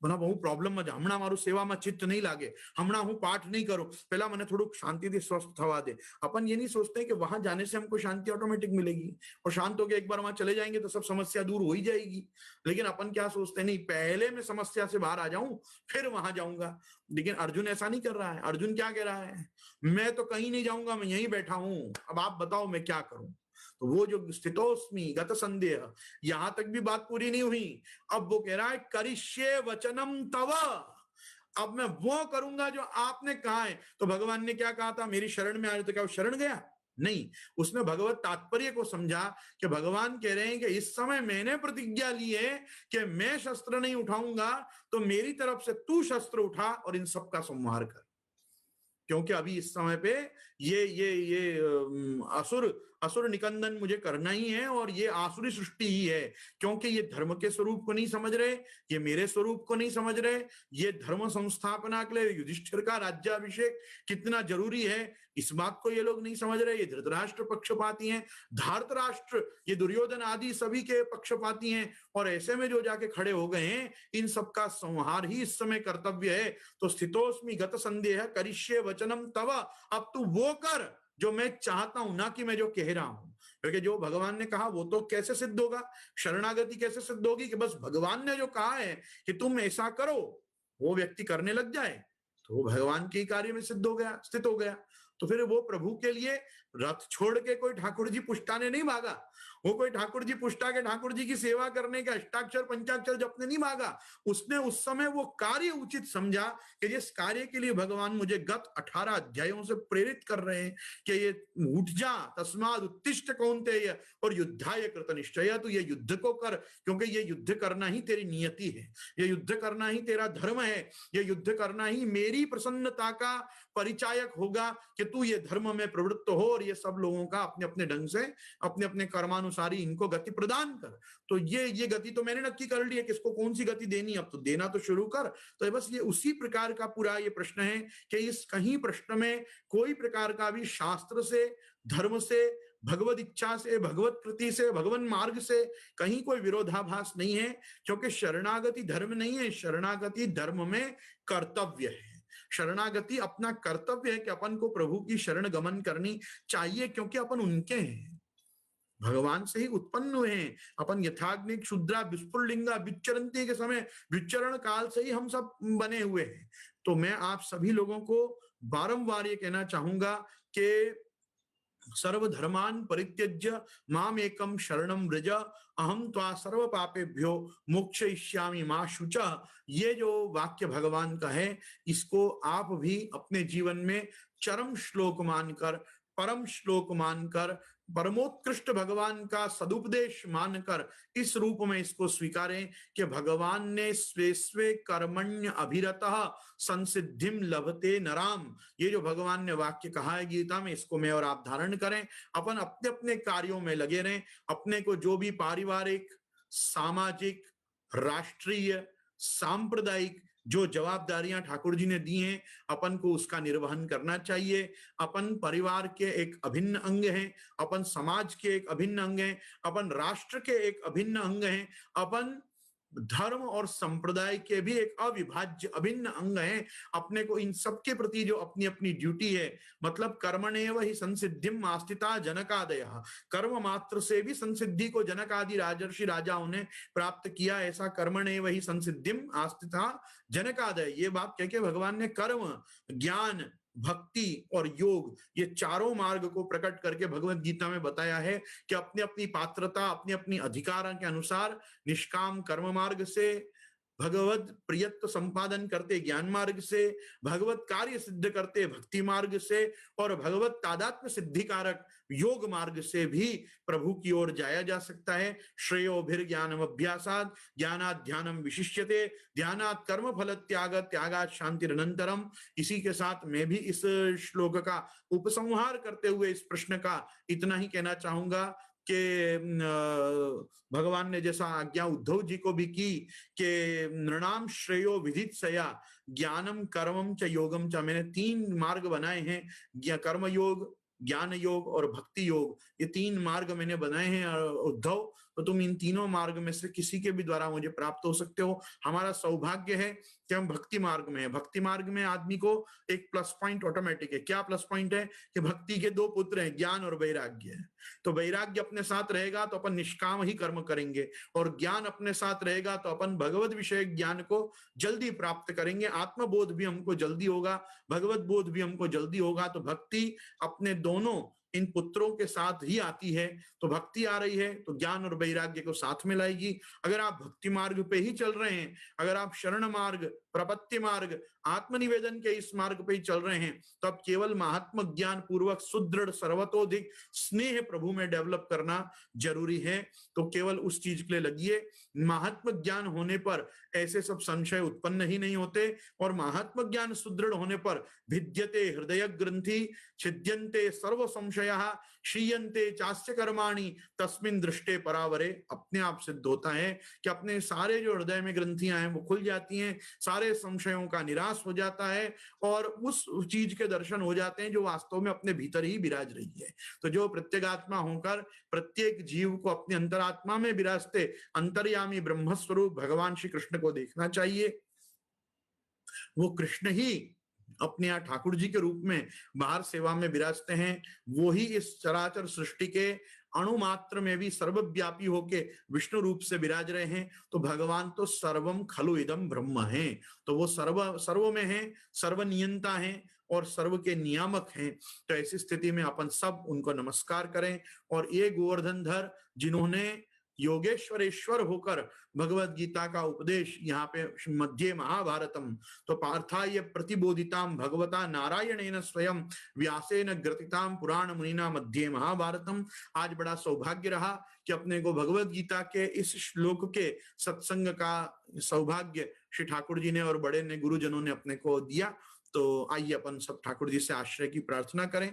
बना बहु प्रॉब्लम में हमणा मारू सेवा में चित्त नहीं लागे, हमणा हूं पाठ नहीं करूं, पहला मैंने थोड़ा शांति थी स्वस्थ थवा दे। अपन ये नहीं सोचते कि वहां जाने से हमको शांति ऑटोमेटिक मिलेगी और शांत होकर एक बार वहां चले जाएंगे तो सब समस्या दूर हो ही जाएगी। लेकिन अपन क्या सोचते, नहीं पहले मैं समस्या से बाहर आ जाऊं फिर वहां जाऊंगा। लेकिन अर्जुन ऐसा नहीं कर रहा है। अर्जुन क्या कह रहा है, मैं तो कहीं नहीं जाऊंगा, मैं यहीं बैठा हूं, अब आप बताओ मैं क्या करूं। तो वो जो स्थितोस्मि गत संदेह, यहां तक भी बात पूरी नहीं हुई। अब वो कह रहा है करिष्ये वचनम तव, अब मैं वो करूंगा जो आपने कहा है। तो भगवान ने क्या कहा था, मेरी शरण में आए, तो क्या वो शरण गया? नहीं, उसने भगवत तात्पर्य को समझा कि भगवान कह रहे हैं कि इस समय मैंने प्रतिज्ञा ली है कि मैं शस्त्र नहीं उठाऊंगा, तो मेरी तरफ से तू शस्त्र उठा और इन सबका संहार कर। क्योंकि अभी इस समय पे ये असुर असुर निकंदन मुझे करना ही है, और ये आसुरी सृष्टि ही है। क्योंकि ये धर्म के स्वरूप को नहीं समझ रहे, ये मेरे स्वरूप को नहीं समझ रहे। ये धर्म संस्थापना के लिए युधिष्ठिर का राज्याभिषेक कितना जरूरी है, इस बात को ये लोग नहीं समझ रहे। ये धृतराष्ट्र पक्षपाती हैं, धार्तराष्ट्र, ये दुर्योधन आदि सभी के पक्षपाती हैं, और ऐसे में जो जाके खड़े हो गए हैं, इन सबका संहार ही इस समय कर्तव्य है। तो स्थितोस्मि गत संदेह करिष्ये वचनम तव, अब तू वो कर जो मैं चाहता हूं, ना कि मैं जो कह रहा हूं। क्योंकि जो भगवान ने कहा वो तो कैसे सिद्ध होगा, शरणागति कैसे सिद्ध होगी कि बस भगवान ने जो कहा है कि तुम ऐसा करो, वो व्यक्ति करने लग जाए, तो वो भगवान के कार्य में सिद्ध हो गया, स्थित हो गया। तो फिर वो प्रभु के लिए रथ छोड़ के कोई ठाकुर जी पुष्टाने नहीं भागा, वो कोई ठाकुर जी पुष्टा के ठाकुर जी की सेवा करने का अष्टाक्षर पंचाक्षर जपने नहीं भागा। उसने उस समय वो कार्य उचित समझा कि जिस कार्य के लिए भगवान मुझे गत 18 अध्यायों से प्रेरित कर रहे हैं कि ये उठ जा, तस्माद उत्तिष्ठ कौन्तेय और युद्धाय कृत निश्चय, तू ये युद्ध को कर, क्योंकि ये युद्ध करना ही तेरी नियति है, ये युद्ध करना ही तेरा धर्म है, ये युद्ध करना ही मेरी प्रसन्नता का परिचायक होगा कि तू ये धर्म में प्रवृत्त हो, और ये सब लोगों का अपने अपने ढंग से अपने अपने कर्मानुसारी इनको गति प्रदान कर। तो ये गति तो मैंने नक्की कर ली है, किसको कौन सी गति देनी, अब तो देना तो शुरू कर। तो बस ये उसी प्रकार का पूरा ये प्रश्न है कि इस कहीं प्रश्न में कोई प्रकार का भी शास्त्र से, धर्म से, भगवत इच्छा से, भगवत कृति से, भगवान मार्ग से कहीं कोई विरोधाभास नहीं है। क्योंकि शरणागति धर्म नहीं है, शरणागति धर्म में कर्तव्य है। शरणागति अपना कर्तव्य है कि अपन को प्रभु की शरण गमन करनी चाहिए, क्योंकि अपन उनके हैं, भगवान से ही उत्पन्न हुए हैं। अपन यथाग्नि क्षुद्रा विस्फुलिंगा विचरंती के समय विचरण काल से ही हम सब बने हुए हैं। तो मैं आप सभी लोगों को बारंबार ये कहना चाहूंगा कि सर्वधर्मान् परित्यज्य माम एकम शरणम व्रज अहम त्वा सर्व पापेभ्यो मोक्षयिष्यामि मा शुचः। ये जो वाक्य भगवान का है, इसको आप भी अपने जीवन में चरम श्लोक मानकर, परम श्लोक मानकर, परमोत्कृष्ट भगवान का सदुपदेश मानकर इस रूप में इसको स्वीकारें कि भगवान ने स्वे स्वे कर्मण्य अभिरतः संसिद्धिम लभते नराम। ये जो भगवान ने वाक्य कहा है गीता में, इसको मैं और आप धारण करें, अपन अपने अपने कार्यों में लगे रहें। अपने को जो भी पारिवारिक, सामाजिक, राष्ट्रीय, सांप्रदायिक जो जवाबदारियां ठाकुर जी ने दी हैं, अपन को उसका निर्वहन करना चाहिए। अपन परिवार के एक अभिन्न अंग हैं, अपन समाज के एक अभिन्न अंग हैं, अपन राष्ट्र के एक अभिन्न अंग हैं, अपन धर्म और संप्रदाय के भी एक अविभाज्य अभिन्न अंग हैं। अपने को इन सब के प्रति जो अपनी अपनी ड्यूटी है, मतलब कर्मणेव ही संसिद्धिम आस्थिता जनकादयः, कर्म मात्र से भी संसिद्धि को जनक आदि राजर्षि राजाओं ने प्राप्त किया। ऐसा कर्मणेव ही संसिद्धिम आस्थिता जनकादय, ये बात कह के भगवान ने कर्म, ज्ञान, भक्ति और योग, ये चारों मार्ग को प्रकट करके भगवत गीता में बताया है कि अपनी अपनी पात्रता, अपनी अपनी अधिकार के अनुसार निष्काम कर्म मार्ग से, भगवत प्रियत्व संपादन करते ज्ञान मार्ग से, भगवत कार्य सिद्ध करते भक्ति मार्ग से, और भगवत तादात्म्य सिद्धि कारक योग मार्ग से भी प्रभु की ओर जाया जा सकता है। श्रेयोभिर ज्ञानम अभ्यासाद ज्ञानात् ध्यानम विशिष्यते, ध्यानात् कर्म फल त्याग, त्यागात् शांतिरनंतरम। इसी के साथ मैं भी इस श्लोक का उपसंहार करते हुए इस प्रश्न का इतना ही कहना चाहूंगा कि भगवान ने जैसा आज्ञा उद्धव जी को भी की कि नृणाम श्रेयो विदित सया ज्ञानम कर्मम च योगम च, मैंने 3 मार्ग बनाए हैं, कर्म योग, ज्ञान योग और भक्ति योग, ये 3 मार्ग मैंने बनाए हैं उद्धव, तो तुम इन तीनों मार्ग में से किसी के भी द्वारा मुझे प्राप्त हो सकते हो। हमारा सौभाग्य है कि हम भक्ति मार्ग में हैं। भक्ति मार्ग में आदमी को एक प्लस पॉइंट ऑटोमेटिक है। क्या प्लस पॉइंट है कि भक्ति के 2 पुत्र हैं, ज्ञान और वैराग्य। तो वैराग्य अपने साथ रहेगा तो अपन निष्काम ही कर्म करेंगे, और ज्ञान अपने साथ रहेगा तो अपन भगवत विषय ज्ञान को जल्दी प्राप्त करेंगे। आत्मबोध भी हमको जल्दी होगा, भगवत बोध भी हमको जल्दी होगा। तो भक्ति अपने दोनों इन पुत्रों के साथ ही आती है। तो भक्ति आ रही है तो ज्ञान और वैराग्य को साथ में लाएगी। अगर आप भक्ति मार्ग पे ही चल रहे हैं, अगर आप शरण मार्ग, प्रपत्ति मार्ग, आत्मनिवेदन के इस मार्ग पे ही चल रहे हैं, तो अब केवल महात्म ज्ञान पूर्वक सुदृढ़ सर्वतोधिक स्नेह प्रभु में डेवलप करना जरूरी है। तो केवल उस चीज के लिए लगिए। महात्म ज्ञान होने पर ऐसे सब संशय उत्पन्न ही नहीं होते, और महात्म ज्ञान सुदृढ़ होने पर भिद्यते हृदय ग्रंथि, छिद्यन्ते सर्व संशयः, क्षीयन्ते चास्य कर्माणि, तस्मिन् दृष्टे परावरे। अपने आप सिद्ध होता है कि अपने सारे जो हृदय में ग्रंथियां हैं वो खुल जाती हैं, सारे संशयों का निराश हो जाता है, और उस चीज के दर्शन हो जाते हैं जो वास्तव में अपने भीतर ही विराज रही है। तो जो प्रत्यगात्मा होकर प्रत्येक जीव को अपने अंतरात्मा में विराजते अंतर्यामी ब्रह्मस्वरूप भगवान श्री कृष्ण को देखना चाहिए। वो कृष्ण ही अपने यहाँ ठाकुर जी के रूप में बाहर सेवा में विराजते हैं। वो ही इस चराचर सृष्टि के अणु मात्र में भी सर्वव्यापी होके विष्णु रूप से विराज रहे हैं। तो भगवान तो सर्वम खलु इदम ब्रह्म है। तो वो सर्व में है, सर्वनियंता है और सर्व के नियामक हैं। तो ऐसी स्थिति में अपन सब उनको नमस्कार करें। और ये गोवर्धनधर जिन्होंने योगेश्वरेश्वर होकर भगवत गीता का उपदेश यहाँ पे मध्य महाभारतम, तो पार्थाय प्रतिबोधिताम भगवता नारायणेन स्वयं व्यासेन ग्रथिताम पुराण मुनिना मध्य महाभारतम। आज बड़ा सौभाग्य रहा कि अपने को भगवत गीता के इस श्लोक के सत्संग का सौभाग्य श्री ठाकुर जी ने और बड़े ने गुरुजनों ने अपने को दिया। तो आइए अपन सब ठाकुर जी से आश्रय की प्रार्थना करें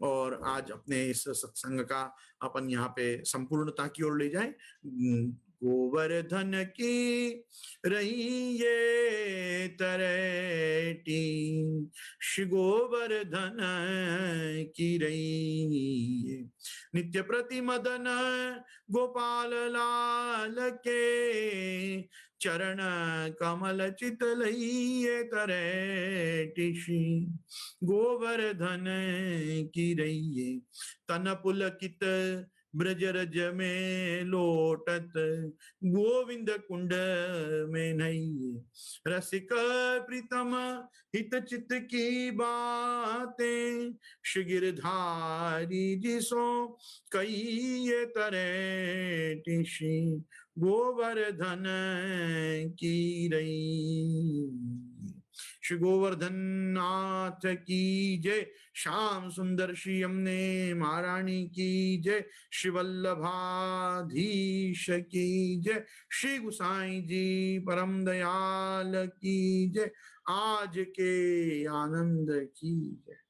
और आज अपने इस सत्संग का अपन यहाँ पे संपूर्णता की ओर ले जाएं। गोवर्धन की रही ये तरेटी, श्री गोवर्धन की रही ये नित्य प्रति मदन, गोपाल लाल के चरण कमल चित लइए तरेटी, श्री गोवर्धन की रही तन पुलकित ब्रज रज में लोटत, गोविंद कुंड में नहीं रसिक प्रीतम हित चित की बातें, श्री गिरधारी जिसो कई ये तरेटी, श्री गोवर्धन की रही। श्री गोवर्धन नाथ की जय। श्याम सुंदर श्री यमुने महारानी की जय। श्री वल्लभाधीश की जय। श्री गुसाई जी परम दयाल की जय। आज के आनंद की जय।